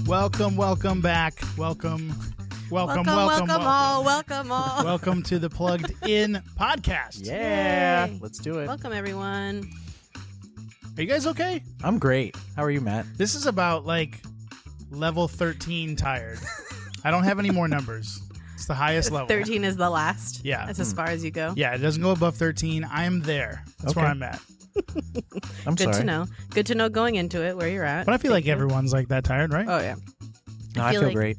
Welcome back. Welcome all. Welcome to the Plugged In podcast. Yeah, Yay. let's do it. Welcome, everyone. Are you guys okay? I'm great. How are you, Matt? This is about level 13 tired. I don't have any more numbers. It's the highest level. 13 is the last. Yeah. That's as far as you go. Yeah, it doesn't go above 13. I am there. That's where I'm at. I'm Good sorry. to know. Good to know going into it where you're at. But I feel Thank like you. everyone's like that tired, right? Oh, yeah. No, I feel feel like- great.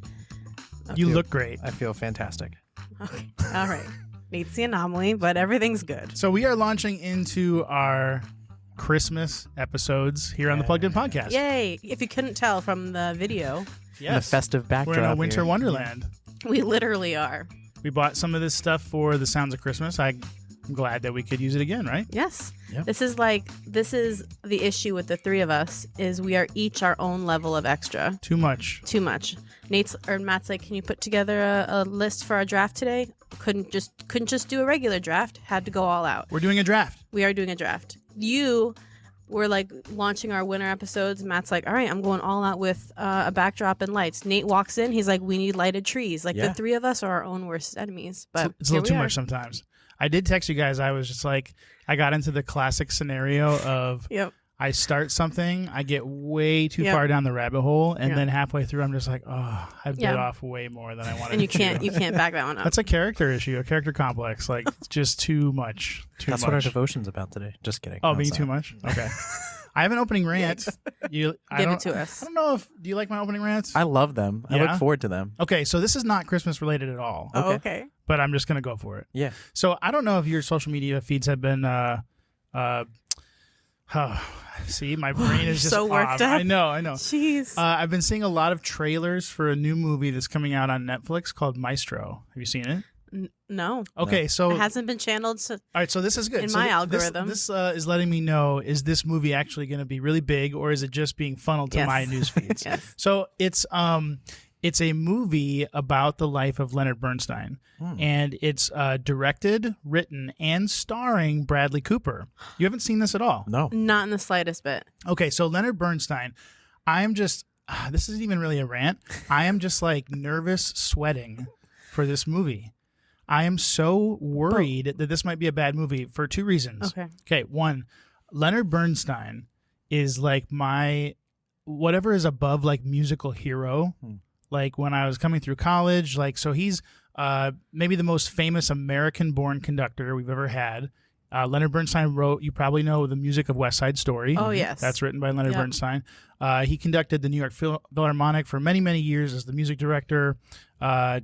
You look great. I feel fantastic. Okay. All right. Needs the anomaly, but everything's good. So we are launching into our Christmas episodes here on the Plugged In podcast. Yay. If you couldn't tell from the video, And the Yes. festive backdrop. We're in a winter here. wonderland. we literally are. We bought some of this stuff for the Sounds of Christmas. I'm glad that we could use it again, right? Yes. Yep. This is the issue with the three of us is we are each our own level of extra. Too much. Too much. Matt's like, can you put together a list for our draft today? Couldn't just do a regular draft. Had to go all out. We're doing a draft. We are doing a draft. You were like launching our winter episodes. Matt's like, all right, I'm going all out with a backdrop and lights. Nate walks in. He's like, we need lighted trees. Like Yeah. the three of us are our own worst enemies. But It's a little too much sometimes. I did text you guys. I was just like, I got into the classic scenario of Yep. I start something, I get way too Yep. far down the rabbit hole, and Yep. then halfway through, I'm just like, oh, I bit Yeah. off way more than I wanted. And you to. can't back that one up. That's a character issue, a character complex. Like it's just too much. That's what our devotion's about today. Just kidding. Oh, No, being it's too not. much. Okay. I have an opening rant. Give it to us. I don't know if do you like my opening rants? I love them. I Yeah? look forward to them. Okay, so this is not Christmas related at all. Oh, okay. But I'm just gonna go for it. Yeah. So I don't know if your social media feeds have been see, my brain is just So worked off. up. I know. Jeez. I've been seeing a lot of trailers for a new movie that's coming out on Netflix called Maestro. Have you seen it? No. Okay, so It hasn't been channeled. So all right, so this is good. in So my this- algorithm. This is letting me know, is this movie actually going to be really big, or is it just being funneled to Yes. my news feeds? Yes. So it's a movie about the life of Leonard Bernstein, and it's directed, written, and starring Bradley Cooper. You haven't seen this at all? No. Not in the slightest bit. Okay, so Leonard Bernstein, I am just, this isn't even really a rant. I am just like nervous sweating for this movie. I am so worried that this might be a bad movie for two reasons. Okay. One, Leonard Bernstein is like my, whatever is above like musical hero. Like when I was coming through college, like, so he's maybe the most famous American-born conductor we've ever had. Leonard Bernstein wrote, you probably know, the music of West Side Story. Oh, yes. That's written by Leonard Yep. Bernstein. He conducted the New York Philharmonic for many, many years as the music director,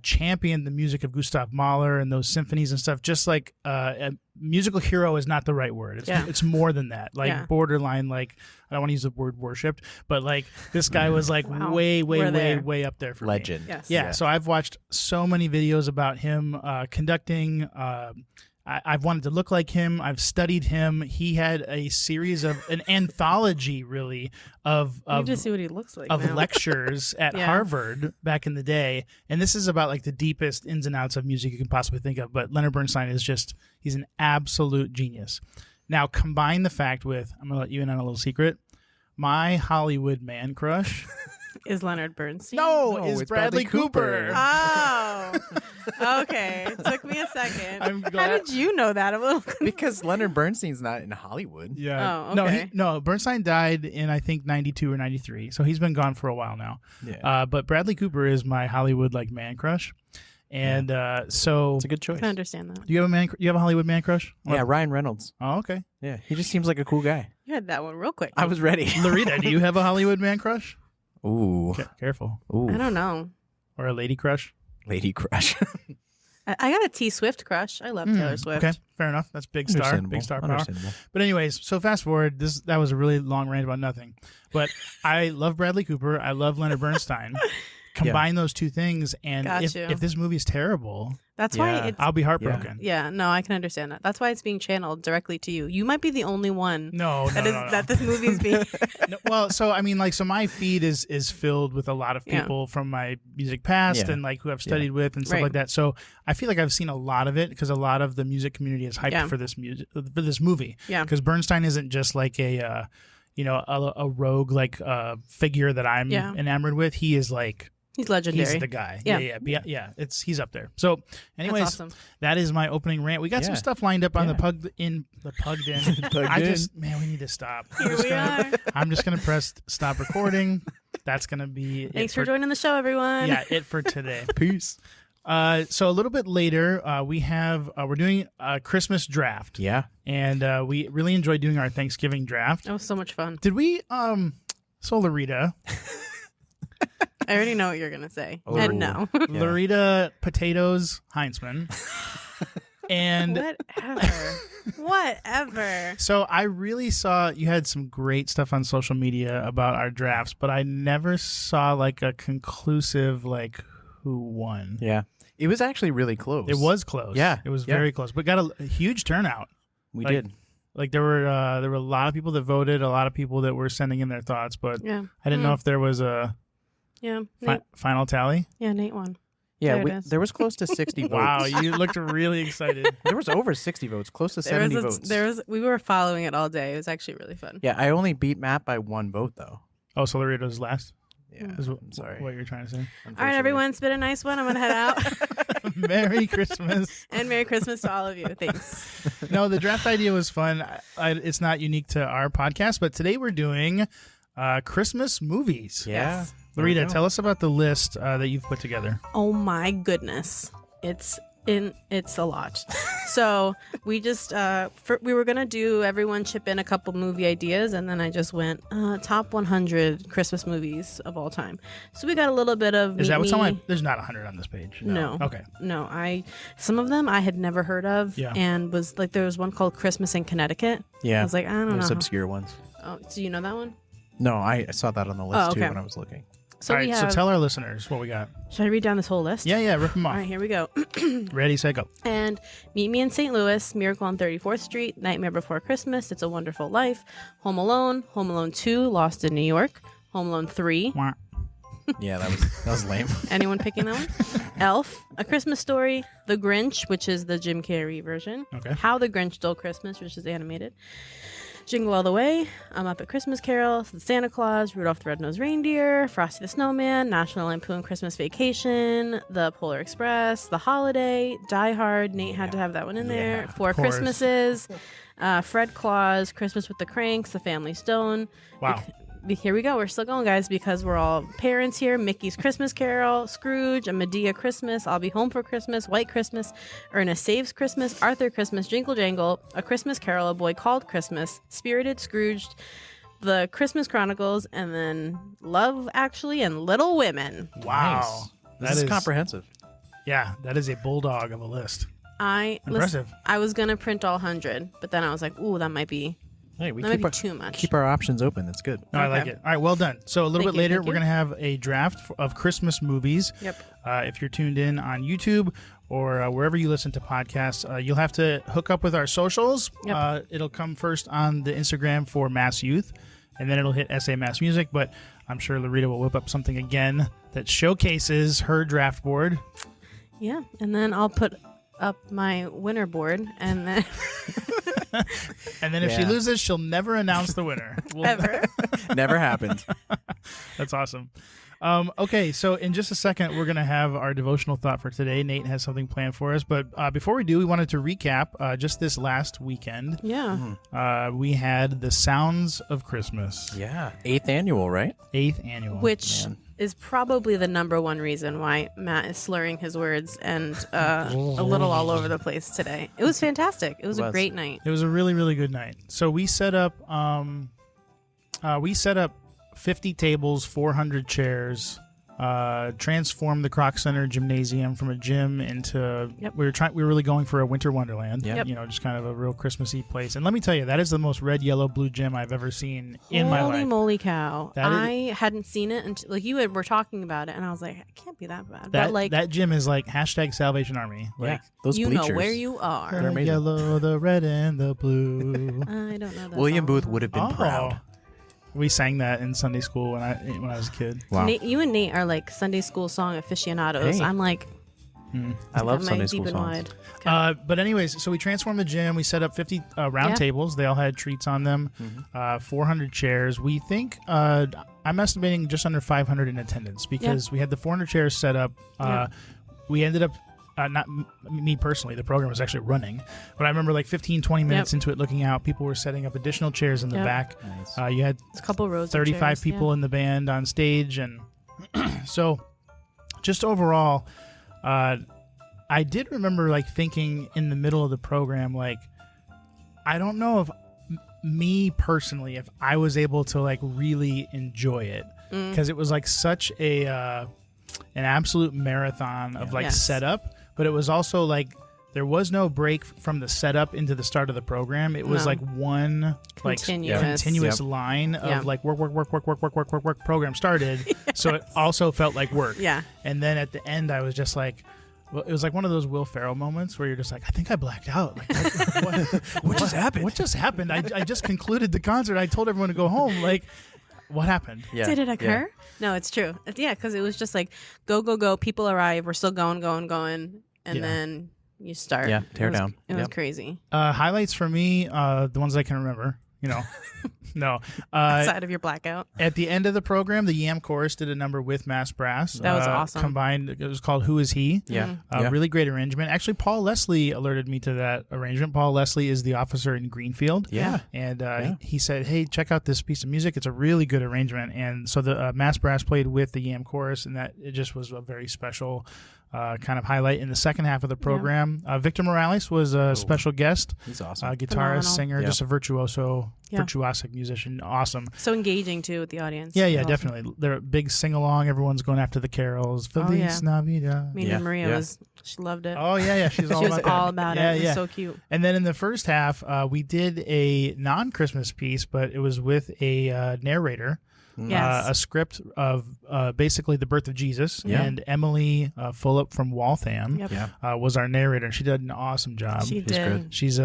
championed the music of Gustav Mahler and those symphonies and stuff. Just like a musical hero is not the right word. It's more than that. Like borderline, like, I don't want to use the word worshipped, but like this guy was like Wow. way We're there. up there for me. Legend. Yes. Yeah, so I've watched so many videos about him conducting. I've wanted to look like him. I've studied him. He had a series of an anthology, really, of You just see what he looks like. of now. lectures at Yeah. Harvard back in the day. And this is about like the deepest ins and outs of music you can possibly think of. But Leonard Bernstein is just, he's an absolute genius. Now, combine the fact with, I'm going to let you in on a little secret, my Hollywood man crush. Is Leonard Bernstein? No, it's is Bradley Cooper. Oh. Okay. It took me a second. I'm How glad. did you know that? I'm a little Because Leonard Bernstein's not in Hollywood. Yeah. Oh, okay. No, Bernstein died in, I think, 92 or 93. So he's been gone for a while now. Yeah. But Bradley Cooper is my Hollywood like man crush. And so It's a good I choice. can understand that. do you have a Hollywood man crush? Yeah, Ryan Reynolds. Oh, okay. Yeah, he just seems like a cool guy. You had that one real quick. I was ready. Larita, do you have a Hollywood man crush? Ooh. Careful. Ooh. I don't know. Or a lady crush? Lady crush. I got a T Swift crush. I love Taylor Swift. Okay, fair enough. That's big star power. Understandable. But anyways, so fast forward. That was a really long rant about nothing. But I love Bradley Cooper. I love Leonard Bernstein. Combine those two things, and Got you. if this movie is terrible, That's Yeah. why it's. I'll be heartbroken. Yeah, no, I can understand that. That's why it's being channeled directly to you. You might be the only one No, that this movie is being. No, well, so I mean, like, so my feed is filled with a lot of people from my music past and like who I've studied with and stuff Right. like that. So I feel like I've seen a lot of it because a lot of the music community is hyped for this movie. Yeah. Because Bernstein isn't just like a a rogue like figure that I'm Yeah. enamored with, he is like He's legendary. he's the guy. Yeah. Yeah. He's up there. So, anyways, That's awesome. that is my opening rant. We got some Yeah. stuff lined up on Yeah. the plugged in. We need to stop. Here we are. I'm just gonna press stop recording. That's gonna be Thanks for joining the show, everyone. Yeah, it for today. Peace. So a little bit later, we're doing a Christmas draft. Yeah. And we really enjoyed doing our Thanksgiving draft. That was so much fun. Did we so Larita I already know what you're gonna say. Oh. And no. Larita Potatoes Heinzman. And Whatever. so I really saw you had some great stuff on social media about our drafts, but I never saw like a conclusive like who won. Yeah. It was actually really close. It was close. Yeah, It was yeah. very close, but got a huge turnout. We like- did. Like there were a lot of people that voted, a lot of people that were sending in their thoughts, but Yeah. I didn't know if there was a Yeah. Nate, final tally. Nate won. Yeah, There it is. there was close to 60 votes. Wow, you looked really excited. There was over 60 votes, close to 70 votes. We were following it all day. It was actually really fun. Yeah, I only beat Matt by 1 vote, though. Oh, so Larita was last. Yeah, Is I'm sorry. what you're trying to say. All right, Unfortunately. everyone, it's been a nice one. I'm gonna head out. Merry Christmas. And Merry Christmas to all of you. Thanks. No, the draft idea was fun. It's not unique to our podcast, but today we're doing Christmas movies. Yeah. Yes. There we Larita, go. tell us about the list that you've put together. Oh my goodness. It's a lot. So we just we were gonna do everyone chip in a couple movie ideas, and then I just went top 100 Christmas movies of all time. So we got a little bit of Is that what's on me- my? There's not 100 on this page. No. Okay. No, some of them I had never heard of, Yeah. and was like there was one called Christmas in Connecticut. Yeah. I was like, I don't There's know. obscure ones. Oh, so you know that one? No, I saw that on the list, Oh, okay. too, when I was looking. So All we right. have. So tell our listeners what we got. Should I read down this whole list? Yeah. Rip them off. All right, here we go. Ready, set, go. And Meet Me in St. Louis, Miracle on 34th Street, Nightmare Before Christmas, It's a Wonderful Life, Home Alone 2, Lost in New York, Home Alone 3. Wah. Yeah, that was lame. Anyone picking that one? Elf, A Christmas Story, The Grinch, which is the Jim Carrey version, Okay. How the Grinch Stole Christmas, which is animated, Jingle All the Way, I'm Up at Christmas Carol, Santa Claus, Rudolph the Red-Nosed Reindeer, Frosty the Snowman, National Lampoon Christmas Vacation, The Polar Express, The Holiday, Die Hard. Nate had to have that one in there. of Four course. Christmases, Fred Claus, Christmas with the Cranks, The Family Stone. Wow. Here we go. We're still going, guys, because we're all parents here. Mickey's Christmas Carol, Scrooge, A Medea Christmas, I'll Be Home for Christmas, White Christmas, Ernest Saves Christmas, Arthur Christmas, Jingle Jangle, A Christmas Carol, A Boy Called Christmas, Spirited, Scrooged, The Christmas Chronicles, and then Love Actually and Little Women. Wow. Nice. This is comprehensive. Yeah, that is a bulldog of a list. Listen, Impressive. I was going to print all 100, but then I was like, ooh, that might be Hey, we that might keep be our, too much. keep our options open. That's good. No, I like Okay. it. All right, well done. So a little Thank bit you, later, thank we're you. going to have a draft of Christmas movies. Yep. If you're tuned in on YouTube or wherever you listen to podcasts, you'll have to hook up with our socials. Yep. It'll come first on the Instagram for Mass Youth, and then it'll hit SA Mass Music. But I'm sure Larita will whip up something again that showcases her draft board. Yeah, and then I'll put up my winner board, and then And then if she Yeah. loses, she'll never announce the winner. ever. Never happened. That's awesome. Okay, so in just a second, we're going to have our devotional thought for today. Nate has something planned for us. But before we do, we wanted to recap just this last weekend. Yeah. We had the Sounds of Christmas, Yeah. 8th annual, right? 8th annual. Which man. is probably the number one reason why Matt is slurring his words and a little all over the place today. It was fantastic. It was a was. great night. It was a really, really good night. So we set up 50 tables, 400 chairs, transformed the Croc Center gymnasium from a gym into. Yep. We were really going for a winter wonderland. Yep. You know, just kind of a real Christmassy place. And let me tell you, that is the most red, yellow, blue gym I've ever seen in my Holy life. moly cow. That is- I hadn't seen it until like were talking about it, and I was like, it can't be that bad. That but like that gym is like hashtag Salvation Army. Yeah. Like Those you bleachers. know where you are. They're the amazing. yellow, the red, and the blue. I don't know that William song. Booth would have been proud. We sang that in Sunday school when I was a kid. Wow. Nate, you and Nate are like Sunday school song aficionados. Hey. I'm like, I love Got my Sunday deep school and songs. wide. But anyways, so we transformed the gym. We set up 50 round Yeah. tables. They all had treats on them. 400 chairs. We think I'm estimating just under 500 in attendance because we had the 400 chairs set up. We ended up not me personally, the program was actually running, but I remember like 15-20 minutes into it, looking out, people were setting up additional chairs in the back. Nice. You had It's a couple rows 35 of chairs, people in the band on stage, and so just overall I did remember like thinking in the middle of the program, like, I don't know if me personally, if I was able to like really enjoy it, because it was like such a an absolute marathon of like setup, but it was also like there was no break from the setup into the start of the program. It was like one continuous line of like work. Program started, so it also felt like work. Yeah. And then at the end, I was just like, well, it was like one of those Will Ferrell moments where you're just like, I think I blacked out. Like, what just happened? What just happened? I just concluded the concert. I told everyone to go home. Like, what happened? Yeah. Did it occur? No, it's true. Yeah, because it was just like go. People arrive. We're still going, and then you start. Yeah, tear down. It was crazy. Highlights for me, the ones I can remember. No. Outside of your blackout. At the end of the program, the Yam Chorus did a number with Mass Brass. That was awesome. Combined, it was called Who Is He? Yeah. Really great arrangement. Actually, Paul Leslie alerted me to that arrangement. Paul Leslie is the officer in Greenfield. Yeah. And he said, hey, check out this piece of music. It's a really good arrangement. And so the Mass Brass played with the Yam Chorus, and that it just was a very special kind of highlight in the second half of the program. Victor Morales was a special guest. He's awesome. Guitarist, Phenomenal. singer, just a virtuosic musician. Awesome. So engaging too with the audience. Yeah, Awesome. Definitely. They're a big sing along. Everyone's going after the carols. Feliz Navidad. Me and Maria she loved it. Oh yeah, she's all she was about all that. about Yeah, it. It yeah. was so cute. And then in the first half, we did a non-Christmas piece, but it was with a narrator. Yes. A script of basically the birth of Jesus, and Emily Fulop from Waltham was our narrator. She did an awesome job. She She's did. good. She's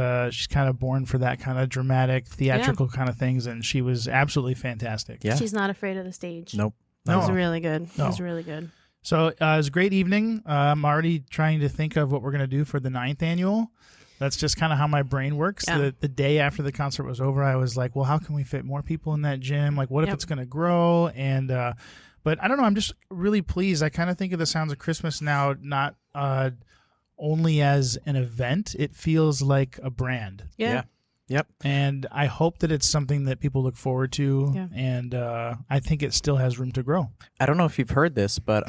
kind of born for that kind of dramatic, theatrical kind of things, and she was absolutely fantastic. Yeah. She's not afraid of the stage. Nope. It was No. really good. It No. was really good. So it was a great evening. I'm already trying to think of what we're going to do for the 9th annual. That's just kind of how my brain works. Yeah. The day after the concert was over, I was like, well, how can we fit more people in that gym? Like, what if it's going to grow? And but I don't know. I'm just really pleased. I kind of think of the Sounds of Christmas now not only as an event. It feels like a brand. Yeah. Yep. And I hope that it's something that people look forward to. Yeah. And I think it still has room to grow. I don't know if you've heard this, but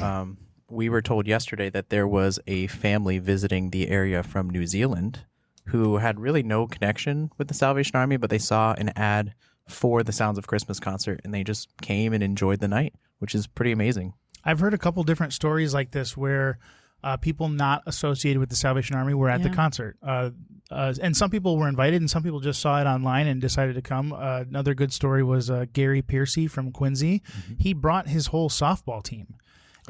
we were told yesterday that there was a family visiting the area from New Zealand who had really no connection with the Salvation Army, but they saw an ad for the Sounds of Christmas concert, and they just came and enjoyed the night, which is pretty amazing. I've heard a couple different stories like this where people not associated with the Salvation Army were at the concert. And some people were invited, and some people just saw it online and decided to come. Another good story was Gary Piercy from Quincy. He brought his whole softball team.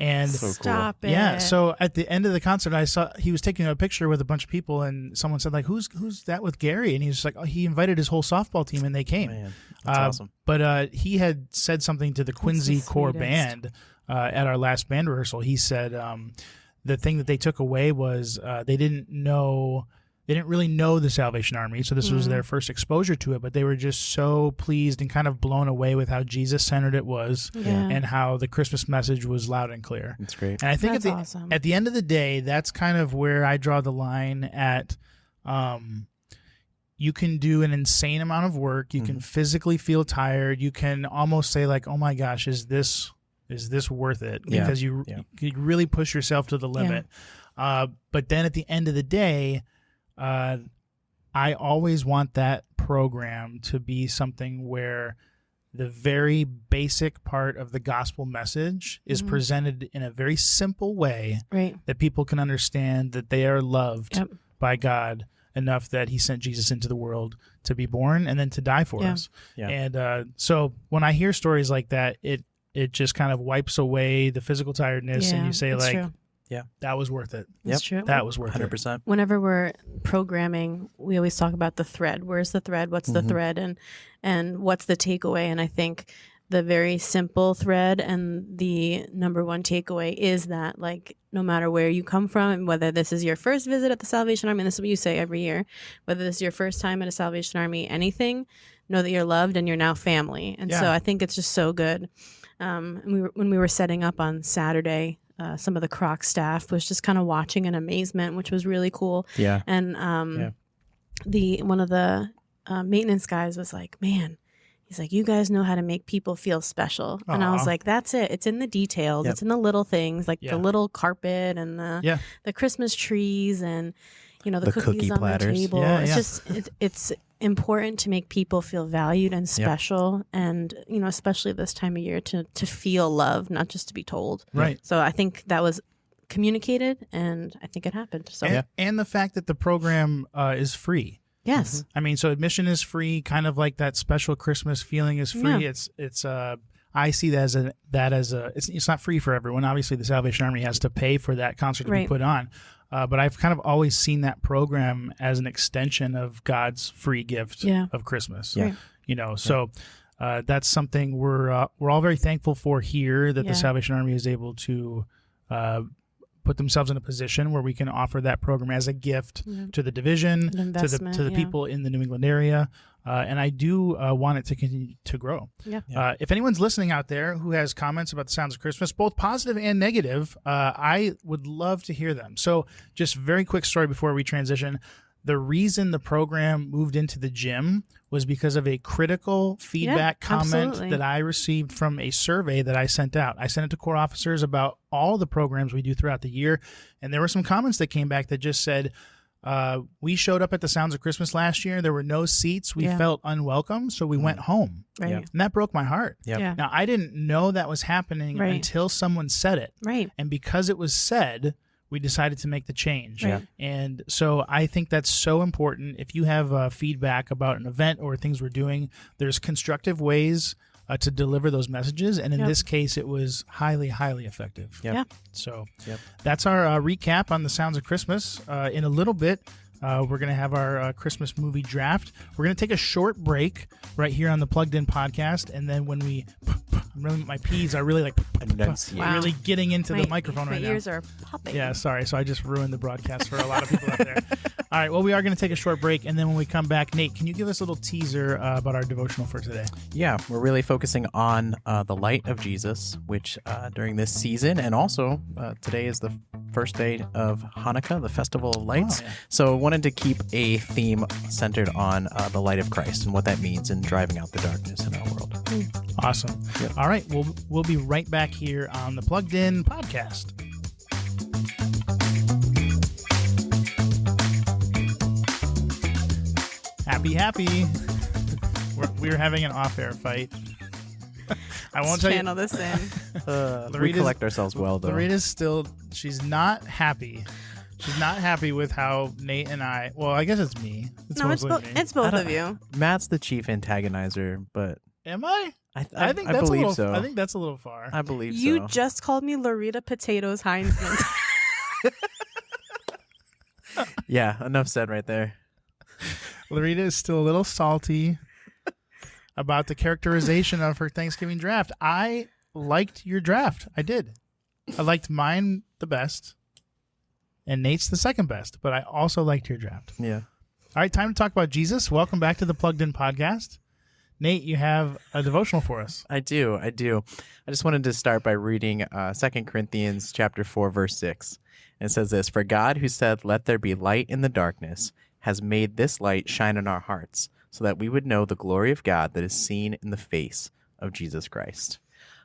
And So cool. Stop it. yeah, so at the end of the concert, I saw he was taking a picture with a bunch of people, and someone said, like, who's that with Gary? And he was just like, oh, he invited his whole softball team, and they came. Man, that's awesome. But he had said something to the Quincy core sweetest. band at our last band rehearsal. He said the thing that they took away was they didn't really know the Salvation Army, so this was their first exposure to it, but they were just so pleased and kind of blown away with how Jesus-centered it was and how the Christmas message was loud and clear. It's great. And I think That's awesome. at the end of the day, that's kind of where I draw the line at you can do an insane amount of work, you can physically feel tired, you can almost say like, oh my gosh, is this worth it? Yeah. Because you really push yourself to the limit. But then at the end of the day, I always want that program to be something where the very basic part of the gospel message is presented in a very simple way that people can understand that they are loved by God enough that he sent Jesus into the world to be born and then to die for us. Yeah. And so when I hear stories like that, it just kind of wipes away the physical tiredness and you say it's like, true. that was worth it. It's true. That was worth it. 100%. Whenever we're programming, we always talk about the thread. Where's the thread? What's the thread? And what's the takeaway? And I think the very simple thread and the number one takeaway is that like no matter where you come from, whether this is your first visit at the Salvation Army, and this is what you say every year, whether this is your first time at a Salvation Army, anything, know that you're loved and you're now family. And so I think it's just so good. And when we were setting up on Saturday, some of the Croc staff was just kind of watching in amazement, which was really cool. Yeah. And one of the maintenance guys was like, man, he's like, you guys know how to make people feel special. And I was like, that's it. It's in the details. It's in the little things, like the little carpet and the Christmas trees and, the cookies on the table. It's just, it's important to make people feel valued and special. And, especially this time of year to feel love, not just to be told. Right. So I think that was communicated and I think it happened. So and the fact that the program is free. Yes. I mean, so admission is free, kind of like that special Christmas feeling is free. Yeah. It's I see that as it's not free for everyone. Obviously, the Salvation Army has to pay for that concert to be put on. But I've kind of always seen that program as an extension of God's free gift of Christmas. Yeah. So that's something we're all very thankful for here, that the Salvation Army is able to put themselves in a position where we can offer that program as a gift to the division, to the people in the New England area. And I do want it to continue to grow. If anyone's listening out there who has comments about the Sounds of Christmas, both positive and negative, I would love to hear them. So just very quick story before we transition. The reason the program moved into the gym was because of a critical feedback comment that I received from a survey that I sent out. I sent it to corps officers about all the programs we do throughout the year. And there were some comments that came back that just said, we showed up at the Sounds of Christmas last year. There were no seats. We felt unwelcome. So we went home. Right. And that broke my heart. Now, I didn't know that was happening until someone said it. Right. And because it was said, we decided to make the change. Right. And so I think that's so important. If you have feedback about an event or things we're doing, there's Constructive ways to deliver those messages. And in this case, it was highly, highly effective. So that's our recap on the Sounds of Christmas. In a little bit, we're going to have our Christmas movie draft. We're going to take a short break right here on the Plugged In podcast. And then when my P's are really really getting into the microphone right now. My ears are popping. Yeah, sorry. So I just ruined the broadcast for a lot of people out there. All right. Well, we are going to take a short break. And then when we come back, Nate, can you give us a little teaser about our devotional for today? Yeah, we're really focusing on the light of Jesus, which during this season, and also today is the first day of Hanukkah, the Festival of Lights. So wanted to keep a theme centered on the light of Christ and what that means in driving out the darkness in our world. Awesome. All right. We'll be right back here on the Plugged In podcast. Happy. We're having an off-air fight. I won't tell you. Channel this in. We collect ourselves well, though. Lorita's she's not happy. She's not happy with how Nate and I. Well, I guess it's me. It's both of you. Matt's the chief antagonizer, but am I? I think that's believe a little, so. I think that's a little far. I believe so. You just called me Lorita Potatoes Heinzman. Yeah, enough said right there. Lorita is still a little salty about the characterization of her Thanksgiving draft. I liked your draft. I did. I liked mine the best, and Nate's the second best, but I also liked your draft. Yeah. All right, time to talk about Jesus. Welcome back to the Plugged In podcast. Nate, you have a devotional for us. I do. I just wanted to start by reading 2 Corinthians chapter 4, verse 6. And it says this, "For God who said, 'Let there be light,' in the darkness, has made this light shine in our hearts, so that we would know the glory of God that is seen in the face of Jesus Christ."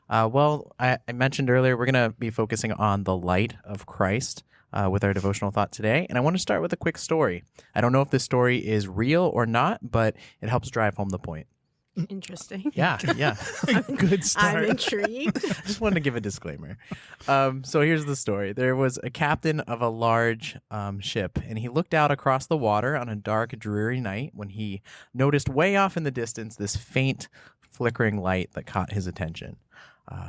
I mentioned earlier, we're going to be focusing on the light of Christ with our devotional thought today. And I want to start with a quick story. I don't know if this story is real or not, but it helps drive home the point. Interesting. Yeah. Good start. I'm intrigued. Just wanted to give a disclaimer. So here's the story. There was a captain of a large ship, and he looked out across the water on a dark, dreary night when he noticed way off in the distance this faint, flickering light that caught his attention.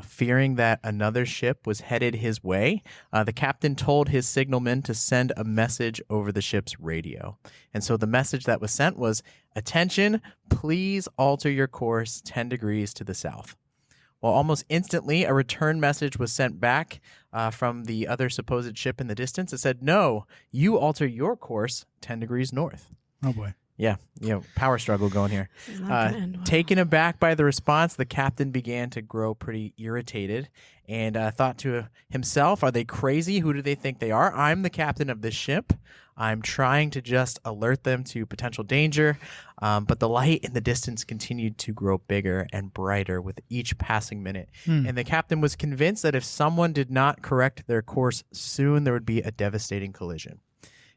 Fearing that another ship was headed his way, the captain told his signalman to send a message over the ship's radio. And so the message that was sent was, "Attention, please alter your course 10 degrees to the south." Well, almost instantly, a return message was sent back from the other supposed ship in the distance. It said, "No, you alter your course 10 degrees north." Oh boy. Yeah, power struggle going here. This is not gonna end well. Taken aback by the response, the captain began to grow pretty irritated and thought to himself, are they crazy? Who do they think they are? I'm the captain of this ship. I'm trying to just alert them to potential danger. But the light in the distance continued to grow bigger and brighter with each passing minute. And the captain was convinced that if someone did not correct their course soon, there would be a devastating collision.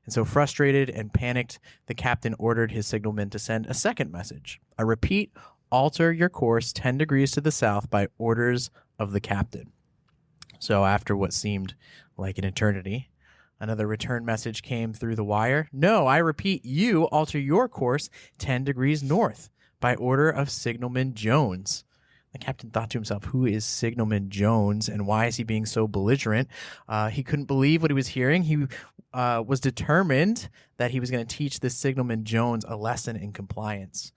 And so, frustrated and panicked, the captain ordered his signalman to send a second message. I repeat, alter your course 10 degrees to the south by orders of the captain. So after what seemed like an eternity, another return message came through the wire. No, I repeat, you alter your course 10 degrees north by order of Signalman Jones. The captain thought to himself, who is Signalman Jones and why is he being so belligerent? He couldn't believe what he was hearing. He was determined that he was going to teach this Signalman Jones a lesson in compliance.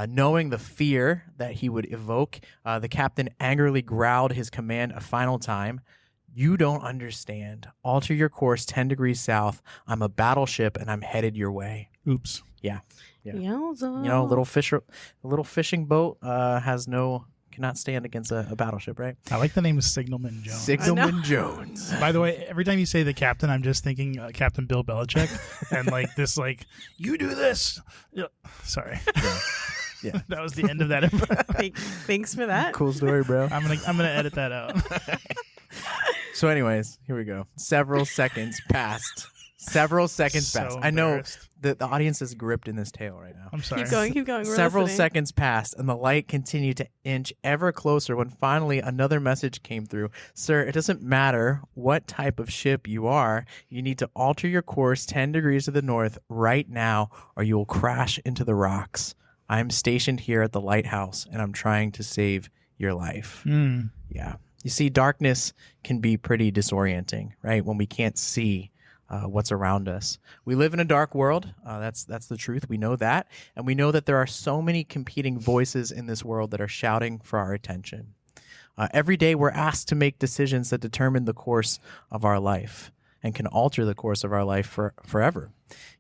Knowing the fear that he would evoke, the captain angrily growled his command a final time. You don't understand. Alter your course 10 degrees south. I'm a battleship and I'm headed your way. Oops. Yeah. Yowza. A little fishing boat cannot stand against a battleship, right? I like the name of Signalman Jones. Signalman Jones. By the way, every time you say the captain, I'm just thinking Captain Bill Belichick and like this, like, you do this. Yeah. Sorry. Yeah. That was the end of that. Thanks for that. Cool story, bro. I'm gonna edit that out. So anyways, here we go. Several seconds passed. So I know embarrassed. the audience is gripped in this tale right now. I'm sorry. Keep going. We're Several listening. seconds passed, and the light continued to inch ever closer when finally another message came through. Sir, it doesn't matter what type of ship you are. You need to alter your course 10 degrees to the north right now, or you will crash into the rocks. I'm stationed here at the lighthouse, and I'm trying to save your life. Yeah. You see, darkness can be pretty disorienting, right? When we can't see what's around us. We live in a dark world. That's the truth. We know that. And we know that there are so many competing voices in this world that are shouting for our attention. Every day we're asked to make decisions that determine the course of our life and can alter the course of our life forever.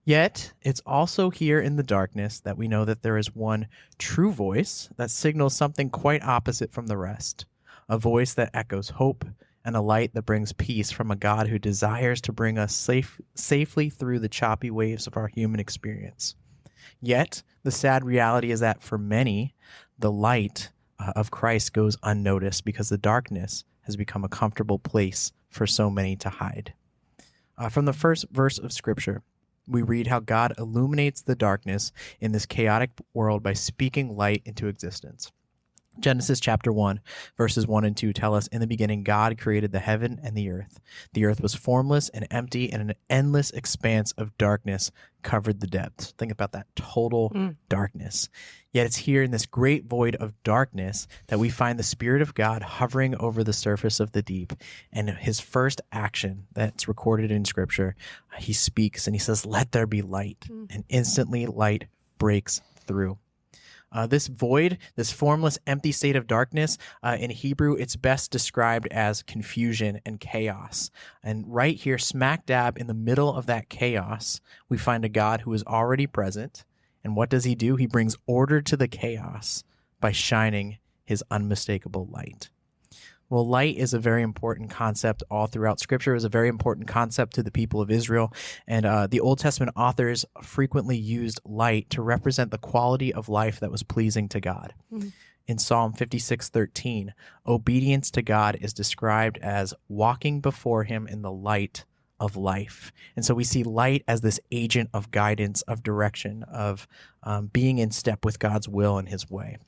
Yet, it's also here in the darkness that we know that there is one true voice that signals something quite opposite from the rest. A voice that echoes hope and a light that brings peace from a God who desires to bring us safely through the choppy waves of our human experience. Yet, the sad reality is that for many, the light of Christ goes unnoticed because the darkness has become a comfortable place for so many to hide. From the first verse of Scripture, we read how God illuminates the darkness in this chaotic world by speaking light into existence. Genesis chapter 1, verses 1 and 2 tell us, in the beginning, God created the heaven and the earth. The earth was formless and empty, and an endless expanse of darkness covered the depths. Think about that, total darkness. Yet it's here in this great void of darkness that we find the Spirit of God hovering over the surface of the deep. And his first action that's recorded in Scripture, he speaks and he says, let there be light. And instantly light breaks through. This void, this formless, empty state of darkness, in Hebrew, it's best described as confusion and chaos. And right here, smack dab in the middle of that chaos, we find a God who is already present. And what does he do? He brings order to the chaos by shining his unmistakable light. Well, light is a very important concept all throughout Scripture. It was a very important concept to the people of Israel. And the Old Testament authors frequently used light to represent the quality of life that was pleasing to God. In Psalm 56:13, obedience to God is described as walking before him in the light of life. And so we see light as this agent of guidance, of direction, of being in step with God's will and his way.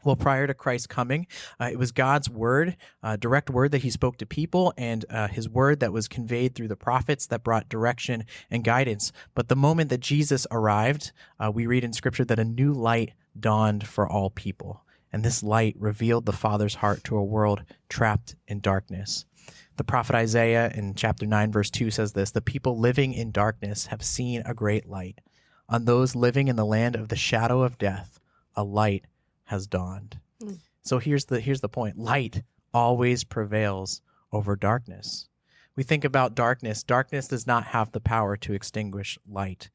Well, prior to Christ's coming, it was God's word, direct word that he spoke to people, and his word that was conveyed through the prophets that brought direction and guidance. But the moment that Jesus arrived, we read in Scripture that a new light dawned for all people. And this light revealed the Father's heart to a world trapped in darkness. The prophet Isaiah in chapter 9, verse 2 says this, the people living in darkness have seen a great light. On those living in the land of the shadow of death, a light has dawned. So here's the point. Light always prevails over darkness. We think about darkness. Darkness does not have the power to extinguish light.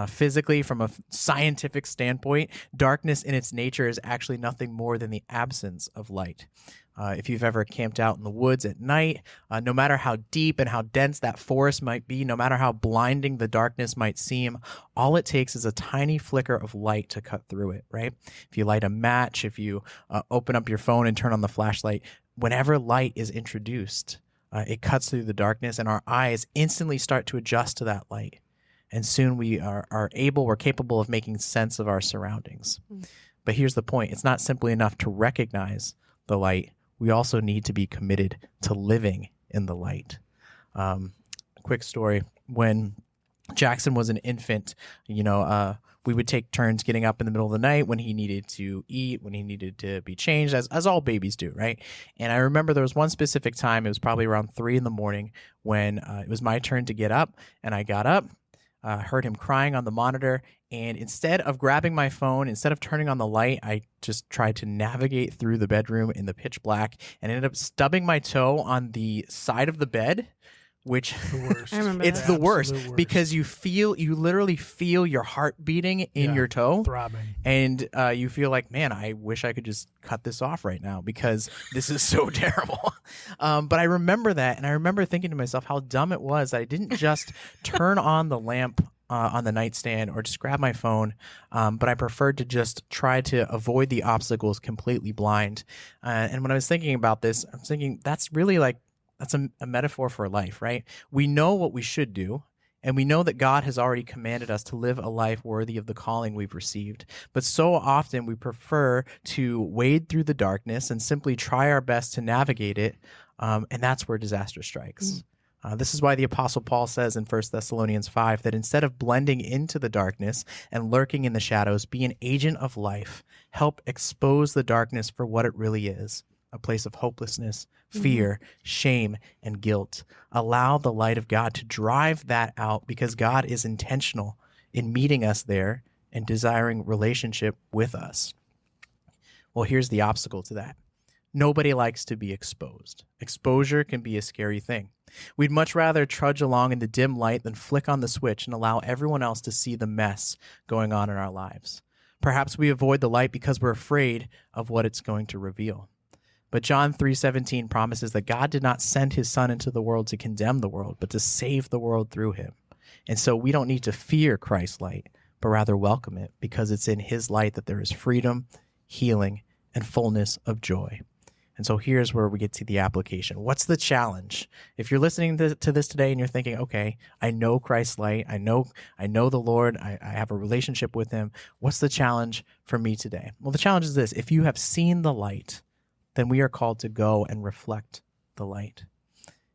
Physically, from a scientific standpoint, darkness in its nature is actually nothing more than the absence of light. If you've ever camped out in the woods at night, no matter how deep and how dense that forest might be, no matter how blinding the darkness might seem, all it takes is a tiny flicker of light to cut through it, right? If you light a match, if you open up your phone and turn on the flashlight, whenever light is introduced, it cuts through the darkness, and our eyes instantly start to adjust to that light. And soon we're capable of making sense of our surroundings. But here's the point. It's not simply enough to recognize the light. We also need to be committed to living in the light. Quick story. When Jackson was an infant, we would take turns getting up in the middle of the night when he needed to eat, when he needed to be changed, as all babies do, right? And I remember there was one specific time, it was probably around 3 a.m, when it was my turn to get up, and I got up, heard him crying on the monitor, and instead of grabbing my phone, instead of turning on the light, I just tried to navigate through the bedroom in the pitch black and ended up stubbing my toe on the side of the bed, which The worst. I remember it's that. the worst Absolute worst. because you literally feel your heart beating in your toe, Throbbing. and you feel like, man, I wish I could just cut this off right now because this is so terrible. But I remember that, and I remember thinking to myself how dumb it was that I didn't just turn on the lamp on the nightstand or just grab my phone, but I preferred to just try to avoid the obstacles completely blind. And when I was thinking about this, I'm thinking that's really that's a metaphor for life, right? We know what we should do, and we know that God has already commanded us to live a life worthy of the calling we've received. But so often we prefer to wade through the darkness and simply try our best to navigate it, and that's where disaster strikes. This is why the Apostle Paul says in 1 Thessalonians 5 that instead of blending into the darkness and lurking in the shadows, be an agent of life. Help expose the darkness for what it really is, a place of hopelessness, fear, shame, and guilt. Allow the light of God to drive that out because God is intentional in meeting us there and desiring relationship with us. Well, here's the obstacle to that. Nobody likes to be exposed. Exposure can be a scary thing. We'd much rather trudge along in the dim light than flick on the switch and allow everyone else to see the mess going on in our lives. Perhaps we avoid the light because we're afraid of what it's going to reveal. But John 3:17 promises that God did not send his son into the world to condemn the world, but to save the world through him. And so we don't need to fear Christ's light, but rather welcome it because it's in his light that there is freedom, healing, and fullness of joy. And so here's where we get to the application. What's the challenge? If you're listening to this today and you're thinking, okay, I know Christ's light, I know the Lord, I have a relationship with him. What's the challenge for me today? Well, the challenge is this. If you have seen the light, then we are called to go and reflect the light.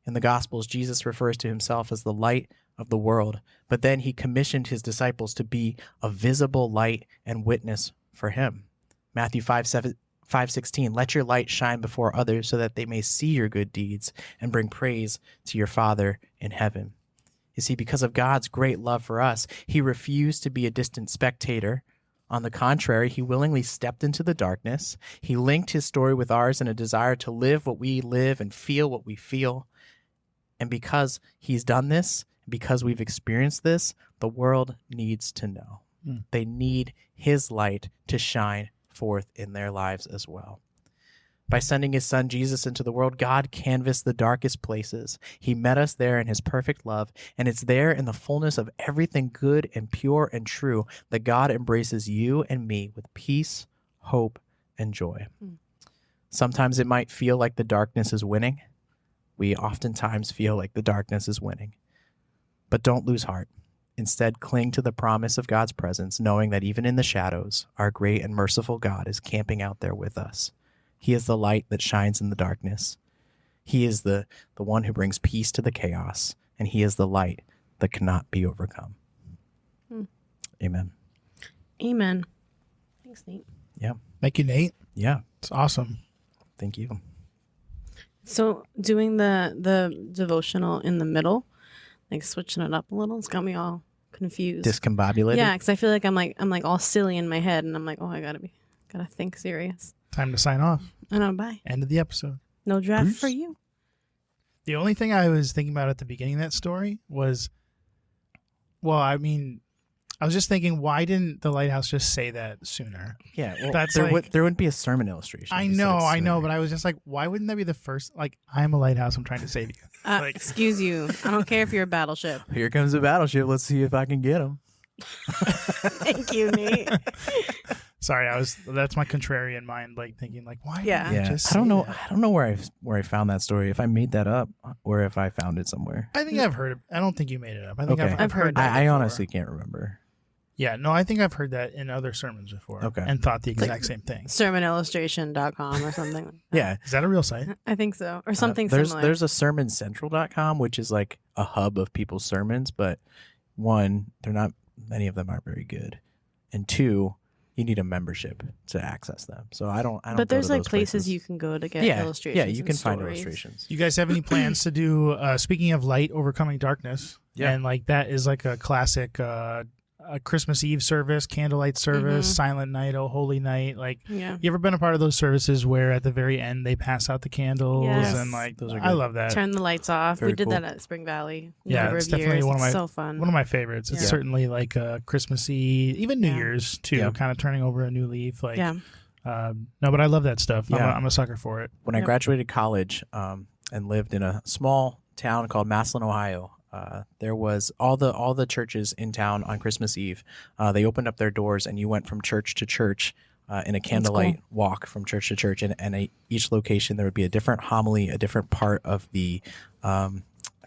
In the Gospels, Jesus refers to himself as the light of the world, but then he commissioned his disciples to be a visible light and witness for him. Matthew 5:16, let your light shine before others so that they may see your good deeds and bring praise to your Father in heaven. You see, because of God's great love for us, he refused to be a distant spectator. On the contrary, he willingly stepped into the darkness. He linked his story with ours in a desire to live what we live and feel what we feel. And because he's done this, because we've experienced this, the world needs to know. They need his light to shine forth in their lives as well. By sending his son Jesus into the world, God canvassed the darkest places. He met us there in his perfect love, and it's there in the fullness of everything good and pure and true that God embraces you and me with peace, hope, and joy. Sometimes it might feel like the darkness is winning. We oftentimes feel like the darkness is winning. But don't lose heart. Instead, cling to the promise of God's presence, knowing that even in the shadows, our great and merciful God is camping out there with us. He is the light that shines in the darkness. He is the one who brings peace to the chaos, and he is the light that cannot be overcome. Amen. Amen. Thanks, Nate. Yeah. Thank you, Nate. Yeah. It's awesome. Thank you. So doing the devotional in the middle, like switching it up a little, it's got me all confused. Discombobulated? Yeah, because I feel like I'm like all silly in my head, and I'm like, oh, I gotta think serious. Time to sign off. I know. Bye. End of the episode. No draft Peace. for you. The only thing I was thinking about at the beginning of that story was, well, I mean, I was just thinking, why didn't the lighthouse just say that sooner? Yeah, well, That's there, like- there wouldn't be a sermon illustration. I if you said know, it I know, sooner. but I was just like, why wouldn't that be the first? Like, I'm a lighthouse. I'm trying to save you. Like- Excuse you. I don't care if you're a battleship. Here comes a battleship. Let's see if I can get him. Thank you, Nate. Sorry, that's my contrarian mind, like thinking, like, why? Yeah. didn't you Yeah, just I don't say know. that? I don't know where I found that story. If I made that up or if I found it somewhere. I think I've heard it. I don't think you made it up. I think Okay. I've heard that I before. honestly can't remember. Yeah, no, I think I've heard that in other sermons before. Okay. And thought the exact same thing. Sermonillustration.com or something. Like that. Yeah. Is that a real site? I think so. Or something there's similar. there's a sermoncentral.com, which is like a hub of people's sermons, but one, they're not many of them aren't very good. And two, you need a membership to access them. So I don't but go there's to like those places you can go to get yeah, illustrations. Yeah, you and can find stories. illustrations. You guys have any plans to do, speaking of light overcoming darkness, Yeah. and like that is like a classic a Christmas Eve service, candlelight service, Mhm. Silent Night, Oh Holy Night. Like, Yeah. you ever been a part of those services where at the very end they pass out the candles Yes. and like Those are I good. love that. Turn the lights off. Very We did cool. that at Spring Valley. A Yeah, number it's of definitely years. one of It's my- so fun. One of my favorites. It's Yeah. certainly like Christmassy, even New Yeah. Year's too. Yeah. Kind of turning over a new leaf. Like, yeah. no, but I love that stuff. Yeah. I'm a sucker for it. When I Yep. graduated college and lived in a small town called Massillon, Ohio, there was all the churches in town on Christmas Eve. They opened up their doors and you went from church to church in a candlelight walk from church to church. And each location there would be a different homily, a different part of the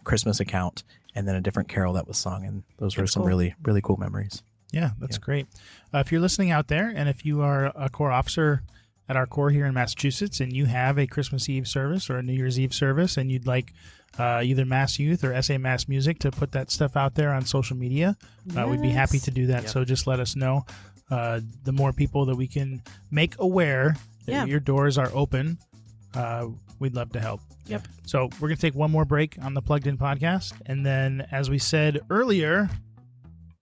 Christmas account, and then a different carol that was sung. And those were That's some cool. really, really cool memories. Yeah, that's Yeah. great. If you're listening out there, and if you are a Corps officer at our Corps here in Massachusetts, and you have a Christmas Eve service or a New Year's Eve service, and you'd like either Mass Youth or SA Mass Music to put that stuff out there on social media, we'd be happy to do that. Yep. So just let us know. The more people that we can make aware that Yeah. your doors are open, we'd love to help. Yep. So we're going to take one more break on the Plugged In podcast. And then, as we said earlier,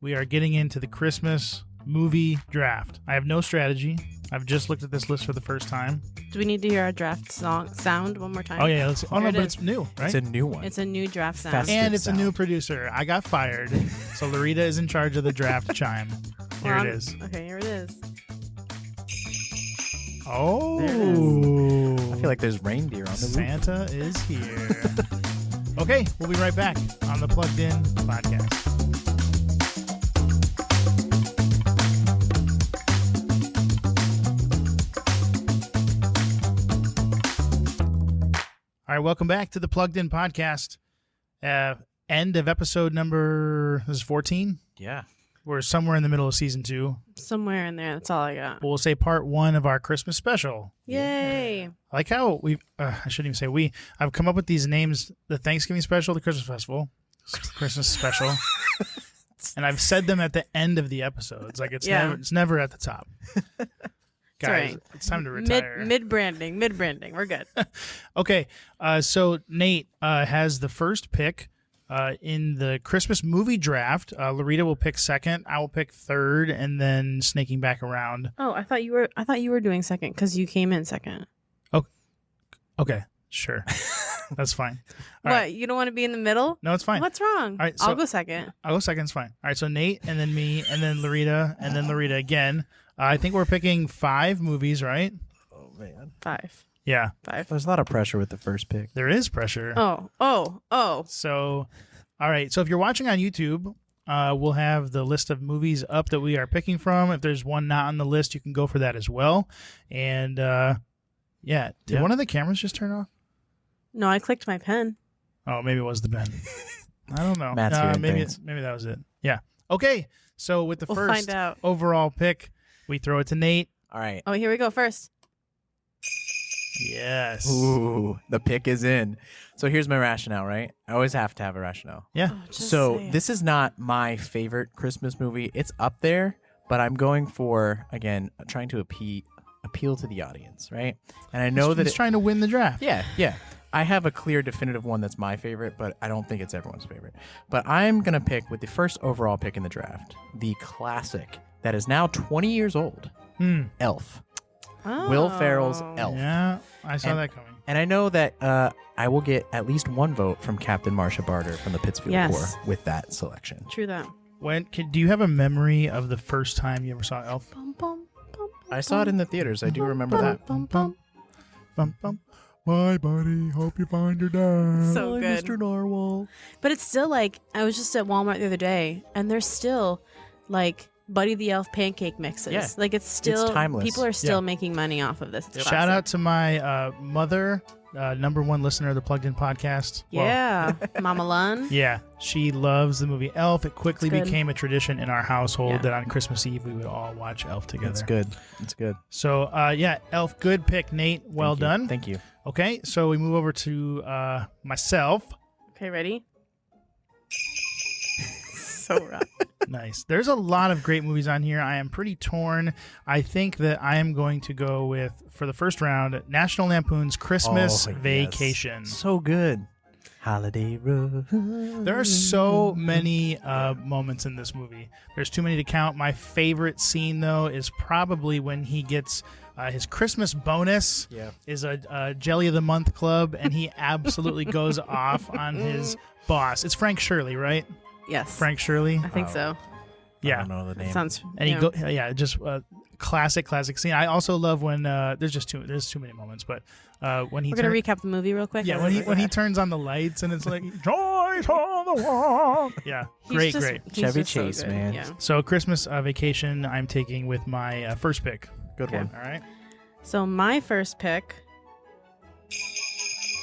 we are getting into the Christmas movie draft. I have no strategy. I've just looked at this list for the first time. Do we need to hear our draft sound one more time? Oh, yeah. Let's, oh, Here no, it but is. it's new, right? It's a new one. It's a new draft sound. Festive. And it's a new sound. producer. I got fired. So Larita is in charge of the draft chime. Here it is. Okay, here it is. Oh. There it I feel like there's reindeer on the roof. Santa is here. Okay, we'll be right back on the Plugged In podcast. All right, welcome back to the Plugged In podcast. End of episode number, this is 14. Yeah. We're somewhere in the middle of season 2. Somewhere in there. That's all I got. We'll say part 1 of our Christmas special. Yay. I like how I shouldn't even say we. I've come up with these names: the Thanksgiving special, the Christmas festival, Christmas special, and I've said them at the end of the episodes. Like it's Yeah. never at the top. Guys, right. it's time to retire. Mid branding. We're good. Okay, so Nate has the first pick in the Christmas movie draft. Larita will pick second. I will pick third, and then snaking back around. Oh, I thought you were doing second because you came in second. Okay, sure, that's fine. All What? right. You don't want to be in the middle? No, it's fine. What's wrong? All right, I'll so- go second. I'll go second. It's fine. All right, so Nate, and then me, and then Larita, and then Larita again. I think we're picking 5 movies, right? Oh, man. 5. Yeah, 5. There's a lot of pressure with the first pick. there is pressure. Oh. So, all right. So if you're watching on YouTube, we'll have the list of movies up that we are picking from. If there's one not on the list, you can go for that as well. And yeah, did Yeah. one of the cameras just turn off? No, I clicked my pen. Oh, maybe it was the pen. I don't know. Matt's hearing maybe things. maybe that was it. Yeah. Okay. So with the We'll first find out. overall pick, we throw it to Nate. All right. Oh, here we go first. Yes. Ooh, the pick is in. So here's my rationale, right? I always have to have a rationale. Yeah. Oh, just So say it. this is not my favorite Christmas movie. It's up there, but I'm going for, again, trying to appeal to the audience, right? And I know that he's trying to win the draft. yeah. I have a clear, definitive one that's my favorite, but I don't think it's everyone's favorite. But I'm going to pick, with the first overall pick in the draft, the classic that is now 20 years old, Elf. Will Ferrell's Oh. Elf. Yeah, I saw And- that coming. And I know that I will get at least one vote from Captain Marsha Barter from the Pittsfield Yes. Corps with that selection. True that. Do you have a memory of the first time you ever saw Elf? Bum, bum, bum, I saw it in the theaters. I do remember that. bum, bum. Bum, bum. Bye, buddy. Hope you find your dad. So good. Mr. Narwhal. But it's still like, I was just at Walmart the other day, and there's still like Buddy the Elf pancake mixes. Yeah. Like it's still timeless. People are still Yeah. making money off of this. It's Shout out classic. to my mother, #1 listener of the Plugged In podcast. Well, Yeah, Mama Lun. yeah, she loves the movie Elf. It quickly It's good. became a tradition in our household Yeah. that on Christmas Eve we would all watch Elf together. It's good. It's good. So, yeah, Elf, good pick, Nate. Well Thank you. done. Thank you. Okay, so we move over to myself. Okay, ready? So rough. Nice. There's a lot of great movies on here. I am pretty torn. I think that I am going to go with, for the first round, National Lampoon's Christmas Oh, yes. Vacation. So good. Holiday Road. There are so many moments in this movie. There's too many to count. My favorite scene, though, is probably when he gets his Christmas bonus Yeah. is a Jelly of the Month club, and he absolutely goes off on his boss. It's Frank Shirley, right? Yes. Frank Shirley. I think so. I Yeah. don't know the name. Sounds. And he yeah. just classic scene. I also love when there's too many moments, but when he We're gonna recap the movie real quick. yeah, when he turns on the lights and it's like joy on the wall. Yeah, great. he's Chevy just so Chase, good. man. Yeah. So Christmas Vacation, I'm taking with my first pick. Good Okay. one. All right. So my first pick.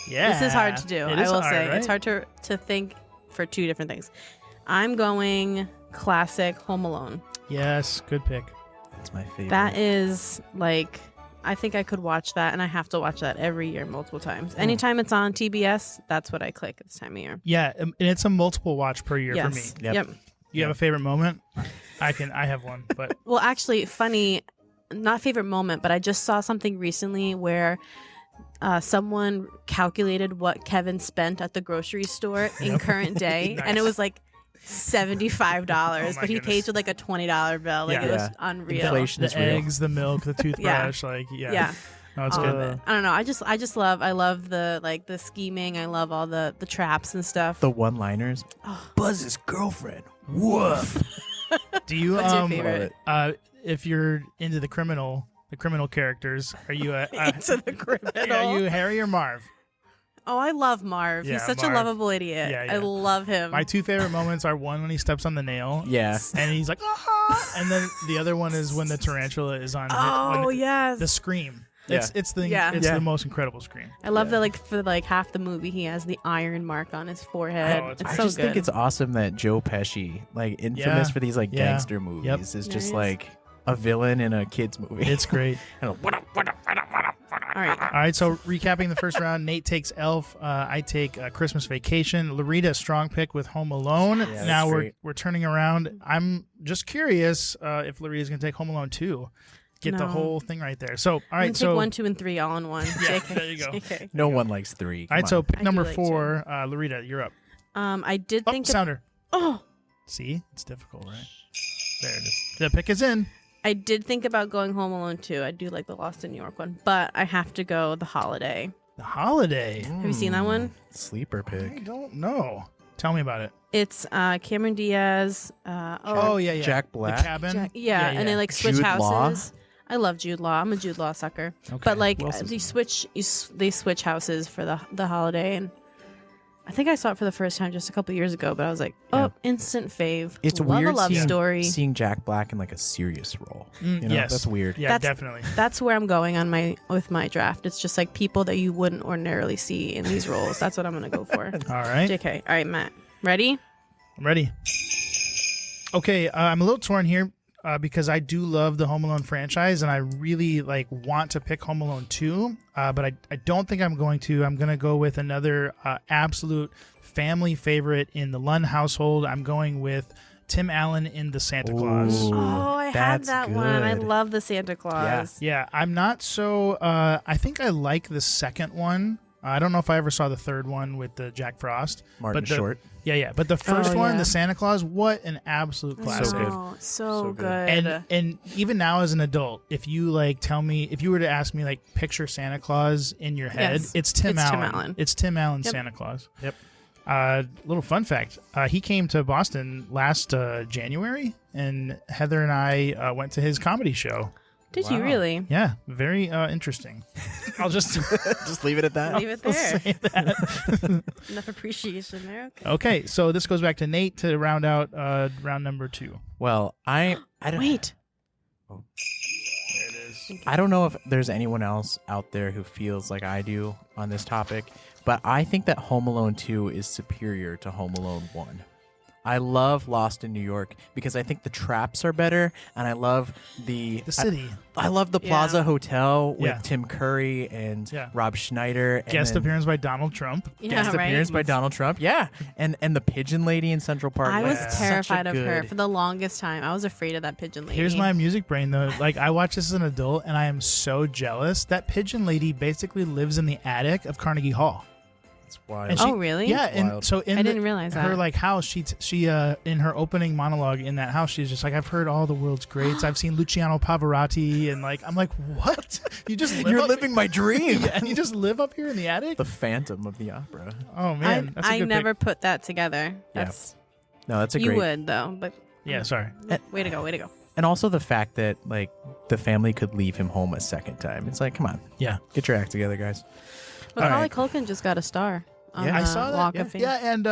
Yeah, This is hard to do. It I is will hard, say right? it's hard to think for two different things. I'm going classic Home Alone. Yes, good pick. That's my favorite. That is like, I think I could watch that, and I have to watch that every year multiple times. Anytime it's on TBS, that's what I click at this time of year. Yeah, and it's a multiple watch per year for me. Yes. Yep. You have a favorite moment? I have one, but Well, actually, funny, not favorite moment, but I just saw something recently where someone calculated what Kevin spent at the grocery store in current day, Nice. and it was like $75, Oh my but he goodness. paid with like a $20 bill. Like Yeah. it was Yeah. unreal. Inflation is the real. eggs, the milk, the toothbrush, Yeah. No, it's All good. of it. I don't know. I love the scheming. I love all the traps and stuff. The one-liners. Oh. Buzz's girlfriend. Woof. Do you What's your favorite? If you're into the criminal characters, are you Into the criminal. are you Harry or Marv? Oh, I love Marv. Yeah, He's such Marv. a lovable idiot. Yeah, yeah. I love him. My two favorite moments are one when he steps on the nail, Yeah. and he's like, ah! And then the other one is when the tarantula is on. Oh when yes. the scream. Yeah. It's the Yeah. it's Yeah. the most incredible scream. I love Yeah. that, like, for like half the movie, he has the iron mark on his forehead. Oh, it's it's I so just good. think it's awesome that Joe Pesci, like infamous Yeah. for these like Yeah. gangster movies, Yep. is Yeah, just he is. like a villain in a kids movie. It's great. All right. All right, so recapping the first round, Nate takes Elf. I take Christmas Vacation. Larita, strong pick with Home Alone. that's now we're great. turning around. I'm just curious if Larita's going to take Home Alone 2. Get the No. whole thing right there. So, all I'm right, gonna so take 1, 2, and 3 all in one. Yeah, JK. there you go. JK. No one likes 3. all right, so pick I do number like 4, Larita, you're up. I did Oh, think. sounder. Oh, See, it's difficult, right? There it is. The pick is in. I did think about going Home Alone 2. I do like the Lost in New York one, but I have to go The Holiday. The Holiday. Have you seen that one? Sleeper I pick. don't know. Tell me about it. It's Cameron Diaz. Oh, yeah. Jack Black. The cabin. Yeah, and they like switch Jude Law? houses. I love Jude Law. I'm a Jude Law sucker. Okay. But like Wilson's they switch houses for the holiday, and I think I saw it for the first time just a couple years ago. But I was like, oh, Yeah. instant fave. It's love weird a love seeing, story. seeing Jack Black in like a serious role. You know, yes. that's weird. Yeah, That's- definitely. That's where I'm going on with my draft. It's just like people that you wouldn't ordinarily see in these roles. That's what I'm gonna go for. All right. JK. All right, Matt. Ready? I'm ready. Okay, I'm a little torn here because I do love the Home Alone franchise, and I really want to pick Home Alone 2, but I don't think I'm going to. I'm going to go with another absolute family favorite in the Lund household. I'm going with Tim Allen in The Santa Claus. Ooh, Oh, I had that's that one. I good. love the Santa Claus. Yeah, I'm not so. I think I like the second one I don't know if I ever saw the third one with the Jack Frost. Martin but the, Short. Yeah. But the first one, yeah. the Santa Claus, what an absolute classic. good. So good. And even now as an adult, if you like tell me, if you were to ask me like picture Santa Claus in your head, Yes, it's Tim it's Tim Allen. Allen. It's Tim Allen Yep. Santa Claus. Yep. Little fun fact: he came to Boston last January, and Heather and I went to his comedy show. Did you really? Yeah, very interesting. I'll just Just leave it at that. Leave it there. say that. Enough appreciation there. Okay. Okay, so this goes back to Nate to round out round number 2. Well, I don't. Wait. There it is. I don't know if there's anyone else out there who feels like I do on this topic, but I think that Home Alone 2 is superior to Home Alone 1. I love Lost in New York because I think the traps are better, and I love the city. I love the Plaza Yeah. Hotel with Yeah. Tim Curry and Yeah. Rob Schneider. And Guest then appearance by Donald Trump. Yeah, Guest right. appearance by Donald Trump. Yeah, and the Pigeon Lady in Central Park. I Like, was Yeah. such a terrified of her good- for the longest time. I was afraid of that pigeon lady. Here's my music brain though. Like I watch this as an adult, and I am so jealous. That pigeon lady basically lives in the attic of Carnegie Hall. It's wild. And Oh, really? Yeah, and wild. so in I didn't realize her that. like house, she in her opening monologue in that house, she's just like, I've heard all the world's greats. I've seen Luciano Pavarotti, and like I'm like, what? You just live You're up- living my dream. Yeah, and you just live up here in the attic? The Phantom of the Opera. Oh man, that's a I good never pick. put that together. Yeah. That's No, that's a you great. would though, but Yeah, sorry. way to go, way to go. And also the fact that like the family could leave him home a second time. It's like, come on, Yeah, get your act together, guys. Macaulay right. Culkin just got a star. On Yeah. the I saw that. Walk Yeah. of Fame. Yeah, and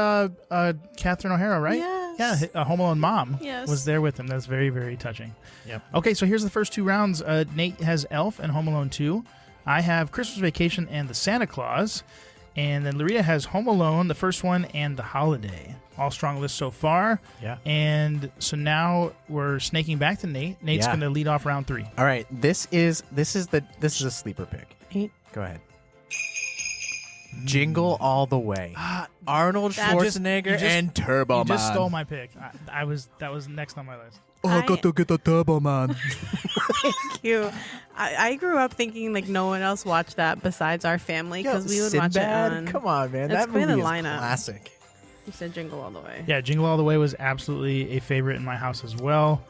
Catherine O'Hara, right? Yes. Yeah, Home Alone mom Yes. was there with him. That's very, very touching. Yep. Okay, so here's the first 2 rounds. Nate has Elf and Home Alone 2. I have Christmas Vacation and the Santa Claus. And then Larita has Home Alone, the first one, and The Holiday. All strong lists so far. Yeah. And so now we're snaking back to Nate. Nate's Yeah. going to lead off round 3. All right, this is a sleeper pick. Eight. Go ahead. Jingle All the Way. Arnold That just- Schwarzenegger you just- and Turbo You Man. just stole my pick. That was next on my list. Oh, I got to get the Turbo Man. Thank you. I grew up thinking like no one else watched that besides our family because we would watch it Sinbad? on. Come on, man. That's That quite a movie is lineup. classic. You said Jingle All the Way. Yeah, Jingle All the Way was absolutely a favorite in my house as well.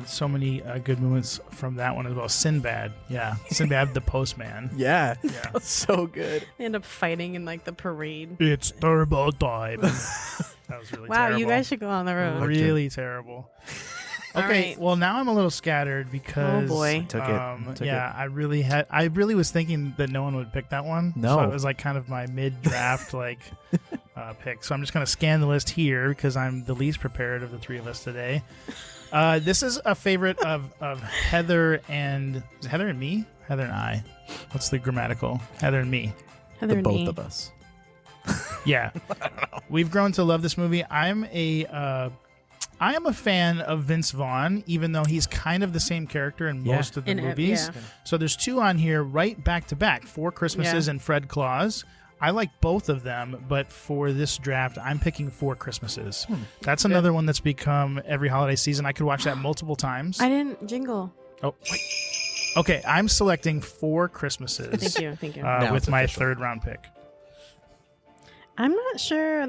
So many good moments from that one as well. Sinbad. Yeah. Sinbad the postman. Yeah. Yeah. That's so good. They end up fighting in like the parade. It's turbo time. That was really Wow, terrible. you guys should go on the road. Really terrible. All Okay, right. well now I'm a little scattered because Oh, boy. Took it. Took yeah, I really was thinking that no one would pick that one. No. So it was like kind of my mid-draft like pick. So I'm just going to scan the list here because I'm the least prepared of the 3 of us today. This is a favorite of Heather and is it Heather and me? Heather and I. What's the grammatical? Heather and me. Heather The and both me. of us. Yeah. We've grown to love this movie. I am a fan of Vince Vaughn, even though he's kind of the same character in Yeah. most of the In it, movies. yeah. So there's 2 on here right back to back, 4 Christmases Yeah. and Fred Claus. I like both of them, but for this draft, I'm picking 4 Christmases. That's another one that's become every holiday season. I could watch that multiple times. I didn't jingle. Oh, wait. Okay, I'm selecting 4 Christmases Thank you. Thank you. Now with it's my official. 3rd round pick. I'm not sure.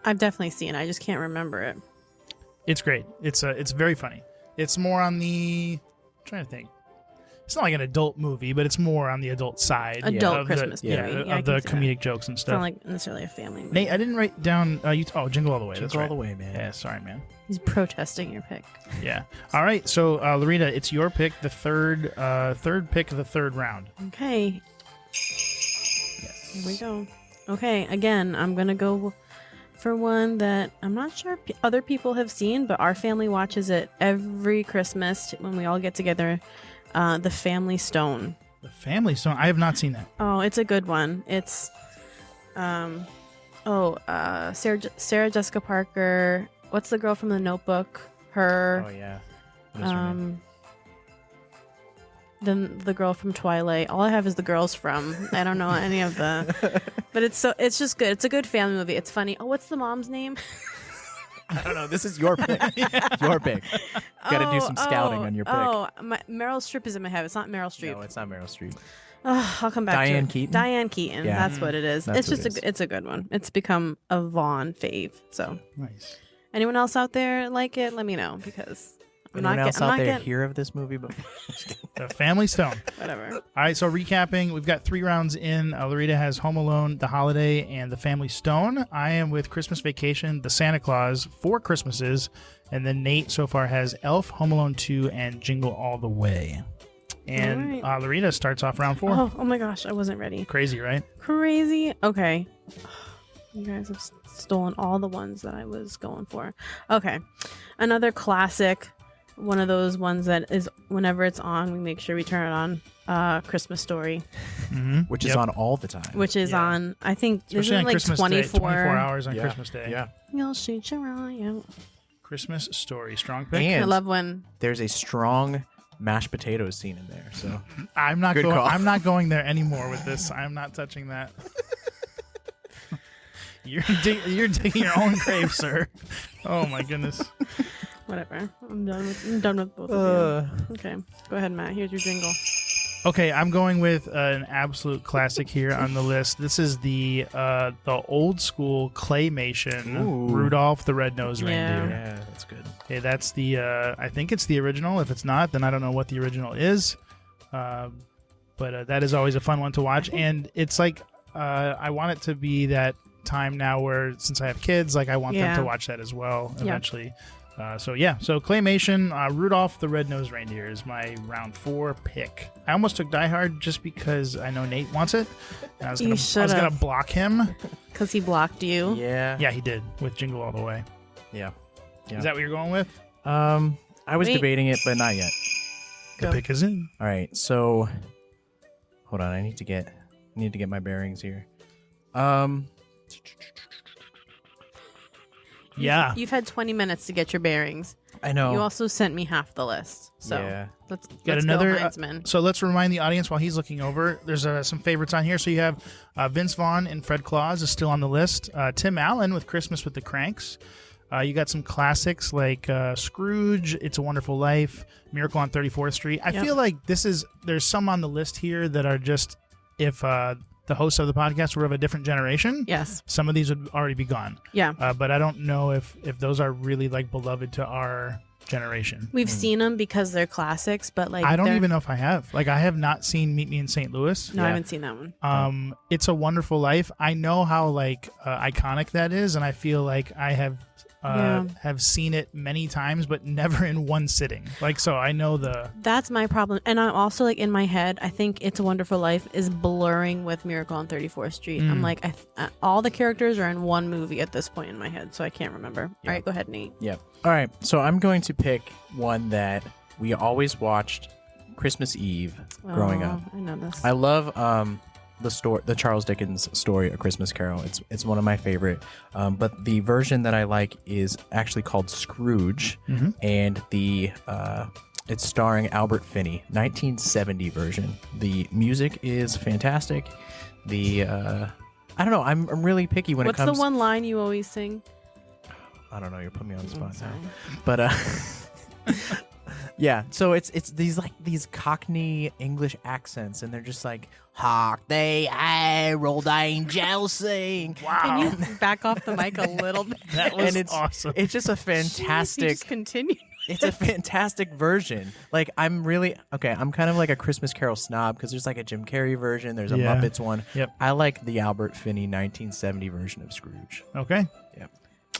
I've definitely seen it. I just can't remember it. It's great. It's very funny. It's more on the I'm trying to think. It's not like an adult movie, but it's more on the adult side. Adult of Christmas the, movie. Yeah, Yeah, I of can the see that. comedic jokes and It's stuff. not like necessarily a family movie. Nate, I didn't write down Jingle All the Way. That's Jingle right. All the Way, man. Yeah, sorry, man. He's protesting your pick. Yeah. All right. So, Larita, it's your pick, the third pick of the 3rd round. Okay. Here we go. Okay, again, I'm going to go for one that I'm not sure other people have seen, but our family watches it every Christmas when we all get together. The Family Stone. The Family Stone. I have not seen that. Oh, it's a good one. It's, Sarah Jessica Parker. What's the girl from The Notebook? Her. Oh yeah. What is her name? Then the girl from Twilight. All I have is the girls from. I don't know any of the. But it's just good. It's a good family movie. It's funny. Oh, what's the mom's name? I don't know. This is your pick. Your pick. Got to do some scouting on your pick. Meryl Streep is in my head. It's not Meryl Streep. No, it's not Meryl Streep. I'll come back Diane to it. Keaton? Diane Keaton. Yeah. That's what it is. That's It's what just it is. it's a good one. It's become a Vaughn fave. So Nice. anyone else out there like it? Let me know because Anyone else I'm out not there getting hear of this movie before? The Family Stone. whatever. All right, so recapping, we've got 3 rounds in. Larita has Home Alone, The Holiday, and The Family Stone. I am with Christmas Vacation, The Santa Claus, 4 Christmases, and then Nate so far has Elf, Home Alone 2, and Jingle All the Way. And All Larita starts off round 4. Oh my gosh, I wasn't ready. Crazy, right? Crazy. Okay. You guys have stolen all the ones that I was going for. Okay. Another classic. One of those ones that is whenever it's on, we make sure we turn it on. Christmas Story, Mm-hmm. Which is on all the time. which is Yeah. on, I think, Especially isn't it on like Christmas 24 Day, 24 hours on Yeah. Christmas Day. Yeah. You'll shoot your eye out. Christmas Story, strong pick. And I love when there's a strong mashed potatoes scene in there. So I'm not Good going. call. I'm not going there anymore with this. I'm not touching that. You're digging your own grave, sir. Oh my goodness. whatever. I'm done with both of you. Okay, go ahead, Matt. Here's your jingle. Okay, I'm going with an absolute classic here on the list. This is the old school claymation Ooh. Rudolph the Red-Nosed Yeah. Reindeer. yeah, that's good. Okay, that's the I think it's the original. If it's not, then I don't know what the original is. But that is always a fun one to watch, and it's like I want it to be that time now where since I have kids, like I want them Yeah. to watch that as well Yeah. eventually. So claymation, Rudolph the Red-Nosed Reindeer is my round 4 pick. I almost took Die Hard just because I know Nate wants it, and I was You gonna should've. block him. Because he blocked you. Yeah. Yeah, he did with Jingle All the Way. Yeah. Yeah. Is that what you're going with? I was Wait. debating it, but not yet. The Go. pick is in. All right. So hold on. I need to get my bearings here. Yeah. You've had 20 minutes to get your bearings. I know. You also sent me half the list. So Yeah. let's another, go, Heinzman. So let's remind the audience while he's looking over. There's some favorites on here. So you have Vince Vaughn and Fred Claus is still on the list. Tim Allen with Christmas with the Cranks. You got some classics like Scrooge, It's a Wonderful Life, Miracle on 34th Street. I Yep. feel like there's some on the list here that are just if the hosts of the podcast were of a different generation, Yes. some of these would already be gone. Yeah. But I don't know if those are really like beloved to our generation. We've seen them because they're classics, but like I don't they're- even know if I have. Like I have not seen Meet Me in St. Louis. No, I Yeah. haven't seen that one. It's a Wonderful Life. I know how like iconic that is, and I feel like I have seen it many times, but never in one sitting. Like so, I know the. That's my problem. And I'm also like in my head, I think It's a Wonderful Life is blurring with Miracle on 34th Street. I'm like, all the characters are in one movie at this point in my head, so I can't remember. Yeah. All right, go ahead, Nate. Yep. All right. So I'm going to pick one that we always watched Christmas Eve growing up. I know this. I love the Charles Dickens story, A Christmas Carol. It's one of my favorite. But the version that I like is actually called Scrooge, and it's starring Albert Finney, 1970 version. The music is fantastic. I don't know. I'm really picky when What's it comes. the one line you always sing? I don't know. You're putting me on the spot sorry. now. But yeah. So it's these Cockney English accents, and they're just like, "Hark the herald angels sing." Can you back off the mic a little bit? That was And it's awesome. It's just a Jeez, you fantastic. just continue. It's a fantastic version. Like I'm kind of like a Christmas Carol snob because there's like a Jim Carrey version, there's a Yeah. Muppets one. Yep. I like the Albert Finney 1970 version of Scrooge. Okay. Yep.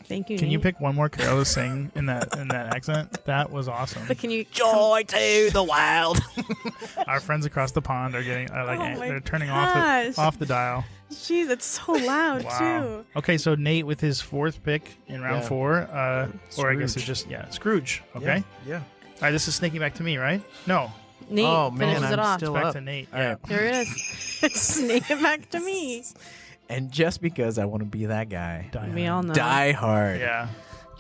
Thank you. Can you Nate. pick one more carol to sing in that accent? That was awesome. But can you? Joy to the world. Our friends across the pond are getting Oh my they're turning gosh. off the dial. Jeez, it's so loud Wow. too. Okay, so Nate with his 4th pick in round Yeah. 4, or I guess it's Scrooge. just Scrooge. Okay. Yeah. All right, this is sneaking back to me, right? No, Nate Oh, man, finishes it I'm off. still back up. to Nate. All right. There it is. Snake it back to me. And just because I want to be that guy. We all know. Die Hard. Yeah,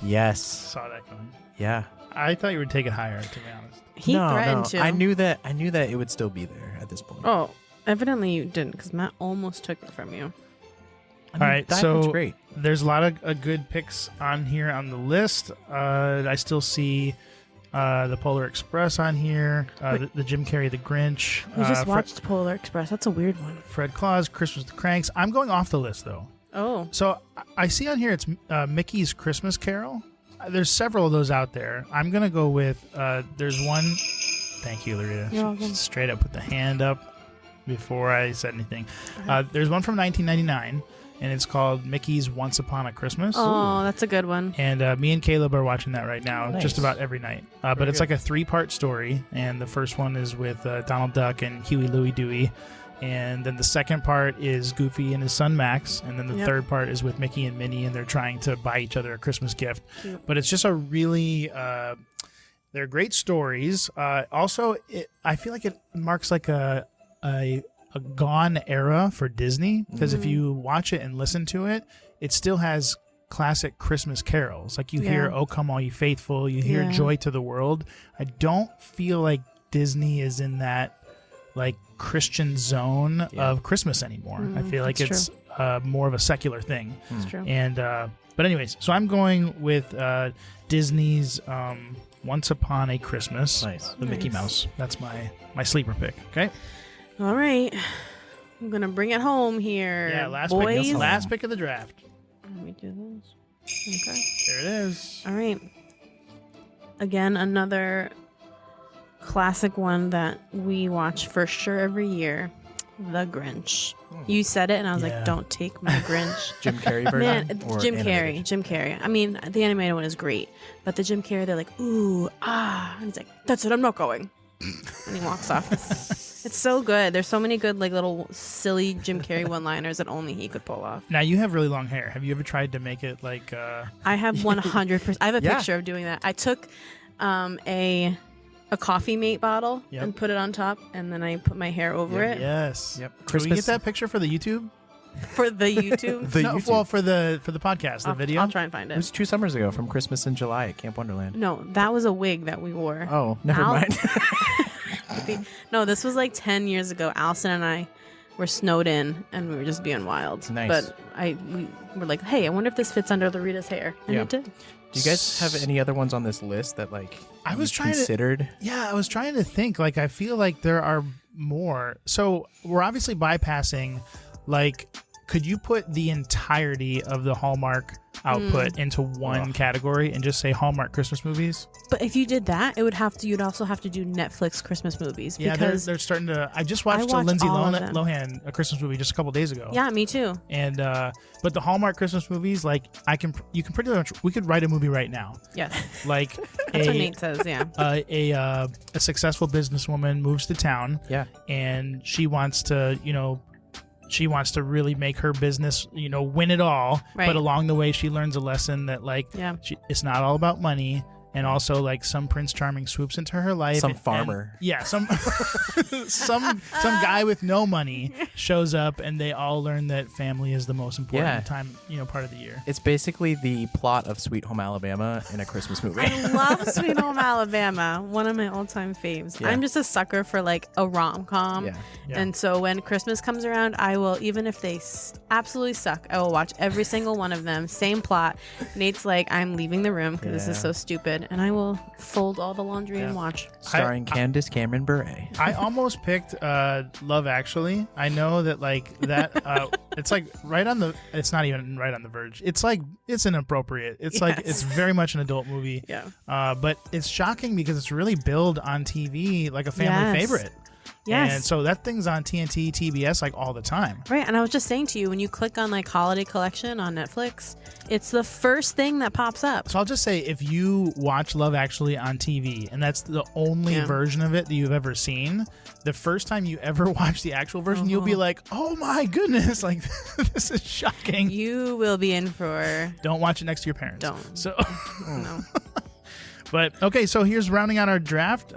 Yes. saw that coming. Yeah. I thought you would take it higher, to be honest. He no, threatened to. I knew that it would still be there at this point. Oh, evidently you didn't, because Matt almost took it from you. I mean, All right, that's so great. there's a lot of good picks on here on the list. I still see the Polar Express on here, the Jim Carrey, The Grinch. We just watched Polar Express. That's a weird one. Fred Claus, Christmas with the Cranks. I'm going off the list, though. Oh. So I see on here it's Mickey's Christmas Carol. There's several of those out there. I'm going to go with, there's one. Thank you, Larita. You're welcome. Straight up put the hand up before I said anything. There's one from 1999, and it's called Mickey's Once Upon a Christmas. Oh, that's a good one. And me and Caleb are watching that right now, Nice. just about every night. But it's good. like a 3-part story, and the first one is with Donald Duck and Huey, Louie, Dewey. And then the second part is Goofy and his son Max. And then the third part is with Mickey and Minnie, and they're trying to buy each other a Christmas gift. Cute. But it's just a really... they're great stories. Also, I feel like it marks like a gone era for Disney, because if you watch it and listen to it, it still has classic Christmas carols. Like you hear "Oh Come All You Faithful," you hear "Joy to the World." I don't feel like Disney is in that like Christian zone of Christmas anymore. I feel like it's more of a secular thing. That's true. And but anyways, so I'm going with Disney's Once Upon a Christmas, the Mickey Mouse. That's my sleeper pick. Okay. All right. I'm going to bring it home here. Yeah, last boys. pick of the draft. Let me do this. Okay. There it is. All right. Again, another classic one that we watch for sure every year. The Grinch. You said it, and I was like, "Don't take my Grinch." Jim Carrey version? Man, or Jim animated? Carrey. I mean, the animated one is great, but the Jim Carrey, they're like, "Ooh, ah," and he's like, "That's it, I'm not going," and he walks off. It's so good. There's so many good, like little silly Jim Carrey one-liners that only he could pull off. Now you have really long hair. Have you ever tried to make it like? I have 100%. I have a picture of doing that. I took a coffee mate bottle and put it on top, and then I put my hair over it. Yes. Yep. Can we Christmas- get that picture for the YouTube? For the YouTube. No, well, for the podcast, the video. I'll try and find It it. was 2 summers ago from Christmas in July at Camp Wonderland. No, that was a wig that we wore. Oh, never mind. No, this was like 10 years ago. Allison and I were snowed in, and we were just being wild. Nice. But we were like, hey, I wonder if this fits under Larita's hair. And it did. Do you guys have any other ones on this list that like I was you trying to- considered? Yeah, I was trying to think. Like, I feel like there are more. So we're obviously bypassing, like, could you put the entirety of the Hallmark output into one category and just say Hallmark Christmas movies? But if you did that, you'd also have to do Netflix Christmas movies. Yeah, because they're starting to. I just watched a watch Lindsay all of them. Lohan a Christmas movie just a couple days ago. Yeah, me too. And but the Hallmark Christmas movies, like you can pretty much, we could write a movie right now. Yes. Like That's what Nate says, yeah. a successful businesswoman moves to town. Yeah. And she wants to, really make her business, win it all. Right. But along the way, she learns a lesson that, like, it's not all about money. And also, like, some Prince Charming swoops into her life. Some and- farmer. yeah, some some guy with no money shows up, and they all learn that family is the most important time, part of the year. It's basically the plot of Sweet Home Alabama in a Christmas movie. I love Sweet Home Alabama, one of my all-time faves. Yeah. I'm just a sucker for like a rom-com. Yeah. And so when Christmas comes around, I will, even if they absolutely suck, I will watch every single one of them. Same plot. Nate's like, I'm leaving the room because this is so stupid. And I will fold all the laundry and watch. Starring Candace Cameron Bure. I almost picked Love Actually. I know that, like, that it's like right on the. It's not even right on the verge. It's like it's inappropriate. It's like it's very much an adult movie. Yeah. But it's shocking because it's really billed on TV like a family favorite. Yes. And so that thing's on TNT, TBS like all the time. Right. And I was just saying to you, when you click on like Holiday Collection on Netflix, it's the first thing that pops up. So I'll just say, if you watch Love Actually on TV and that's the only version of it that you've ever seen, the first time you ever watch the actual version, you'll be like, oh my goodness, like this is shocking. You will be in for... Don't watch it next to your parents. Don't. So, No. But okay, so here's rounding out our draft.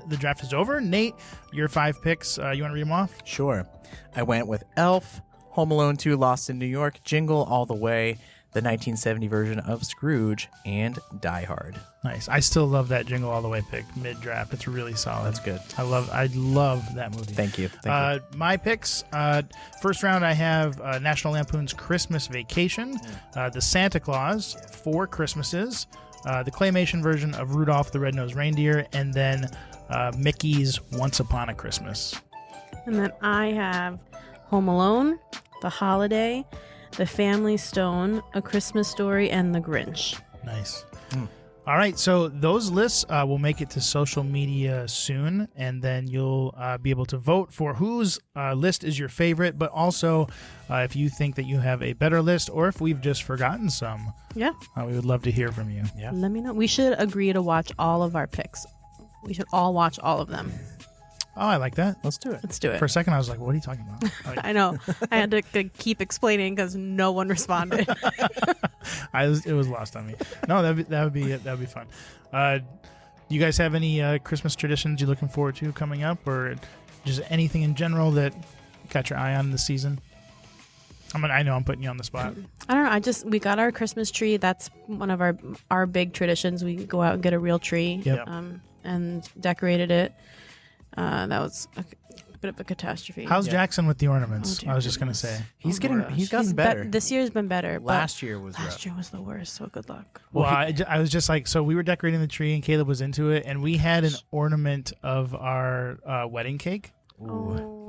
The draft is over. Nate, your 5 picks. You want to read them off? Sure. I went with Elf, Home Alone 2, Lost in New York, Jingle All the Way, the 1970 version of Scrooge, and Die Hard. Nice. I still love that Jingle All the Way pick mid-draft. It's really solid. That's good. I love that movie. Thank you. My picks, first round I have National Lampoon's Christmas Vacation, The Santa Claus, Four Christmases, the claymation version of Rudolph the Red-Nosed Reindeer, and then Mickey's Once Upon a Christmas. And then I have Home Alone, The Holiday, The Family Stone, A Christmas Story, and The Grinch. Nice. All right, so those lists will make it to social media soon, and then you'll be able to vote for whose list is your favorite, but also if you think that you have a better list or if we've just forgotten some. Yeah. We would love to hear from you. Yeah. Let me know. We should agree to watch all of our picks. We should all watch all of them. Oh, I like that. Let's do it. Let's do it. For a second, I was like, what are you talking about? I know. I had to keep explaining because no one responded. It was lost on me. No, that would be fun. You guys have any Christmas traditions you're looking forward to coming up, or just anything in general that got your eye on in the season? I know I'm putting you on the spot. I don't know. We got our Christmas tree. That's one of our big traditions. We go out and get a real tree. Yep. And decorated it. That was a bit of a catastrophe. How's Jackson with the ornaments? Oh, dear I was just going to goodness. say. He's gotten better. This year's been better. Last year was Last rough. year was the worst. So good luck. Well, I was just like, so we were decorating the tree and Caleb was into it, and we had an ornament of our wedding cake. Oh.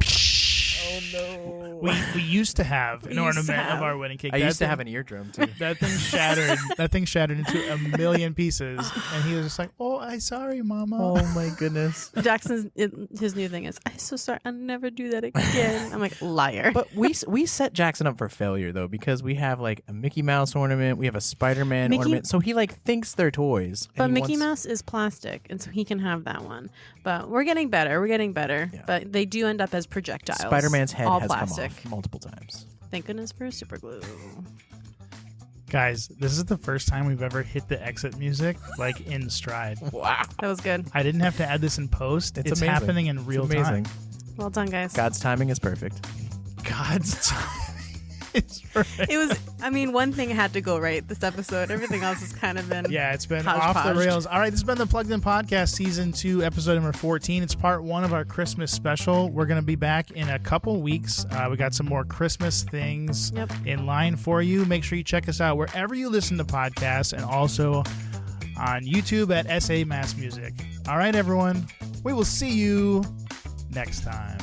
Oh no. We used to have an ornament of our wedding cake. I used to have an eardrum too. That thing shattered. That thing shattered into a million pieces, and he was just like, "Oh, I'm sorry, Mama." Oh my goodness. His new thing is, I'm so sorry. I'll never do that again. I'm like, liar. But we set Jackson up for failure though, because we have like a Mickey Mouse ornament, we have a Spider-Man ornament, so he like thinks they're toys. But Mickey Mouse is plastic, and so he can have that one. But we're getting better. Yeah. But they do end up as projectiles. Spider-Man's head all has plastic. come off multiple times. Thank goodness for super glue. Guys, this is the first time we've ever hit the exit music like in stride. Wow. That was good. I didn't have to add this in post. It's amazing. happening in real time. Well done, guys. God's timing is perfect. God's time. It's perfect. It was. I mean, one thing had to go right this episode. Everything else has kind of been. Yeah, it's been hodgepodge. off the rails. All right, this has been the Plugged In Podcast, Season 2, Episode number 14. It's part 1 of our Christmas special. We're going to be back in a couple weeks. We got some more Christmas things in line for you. Make sure you check us out wherever you listen to podcasts and also on YouTube at SA Mass Music. All right, everyone. We will see you next time.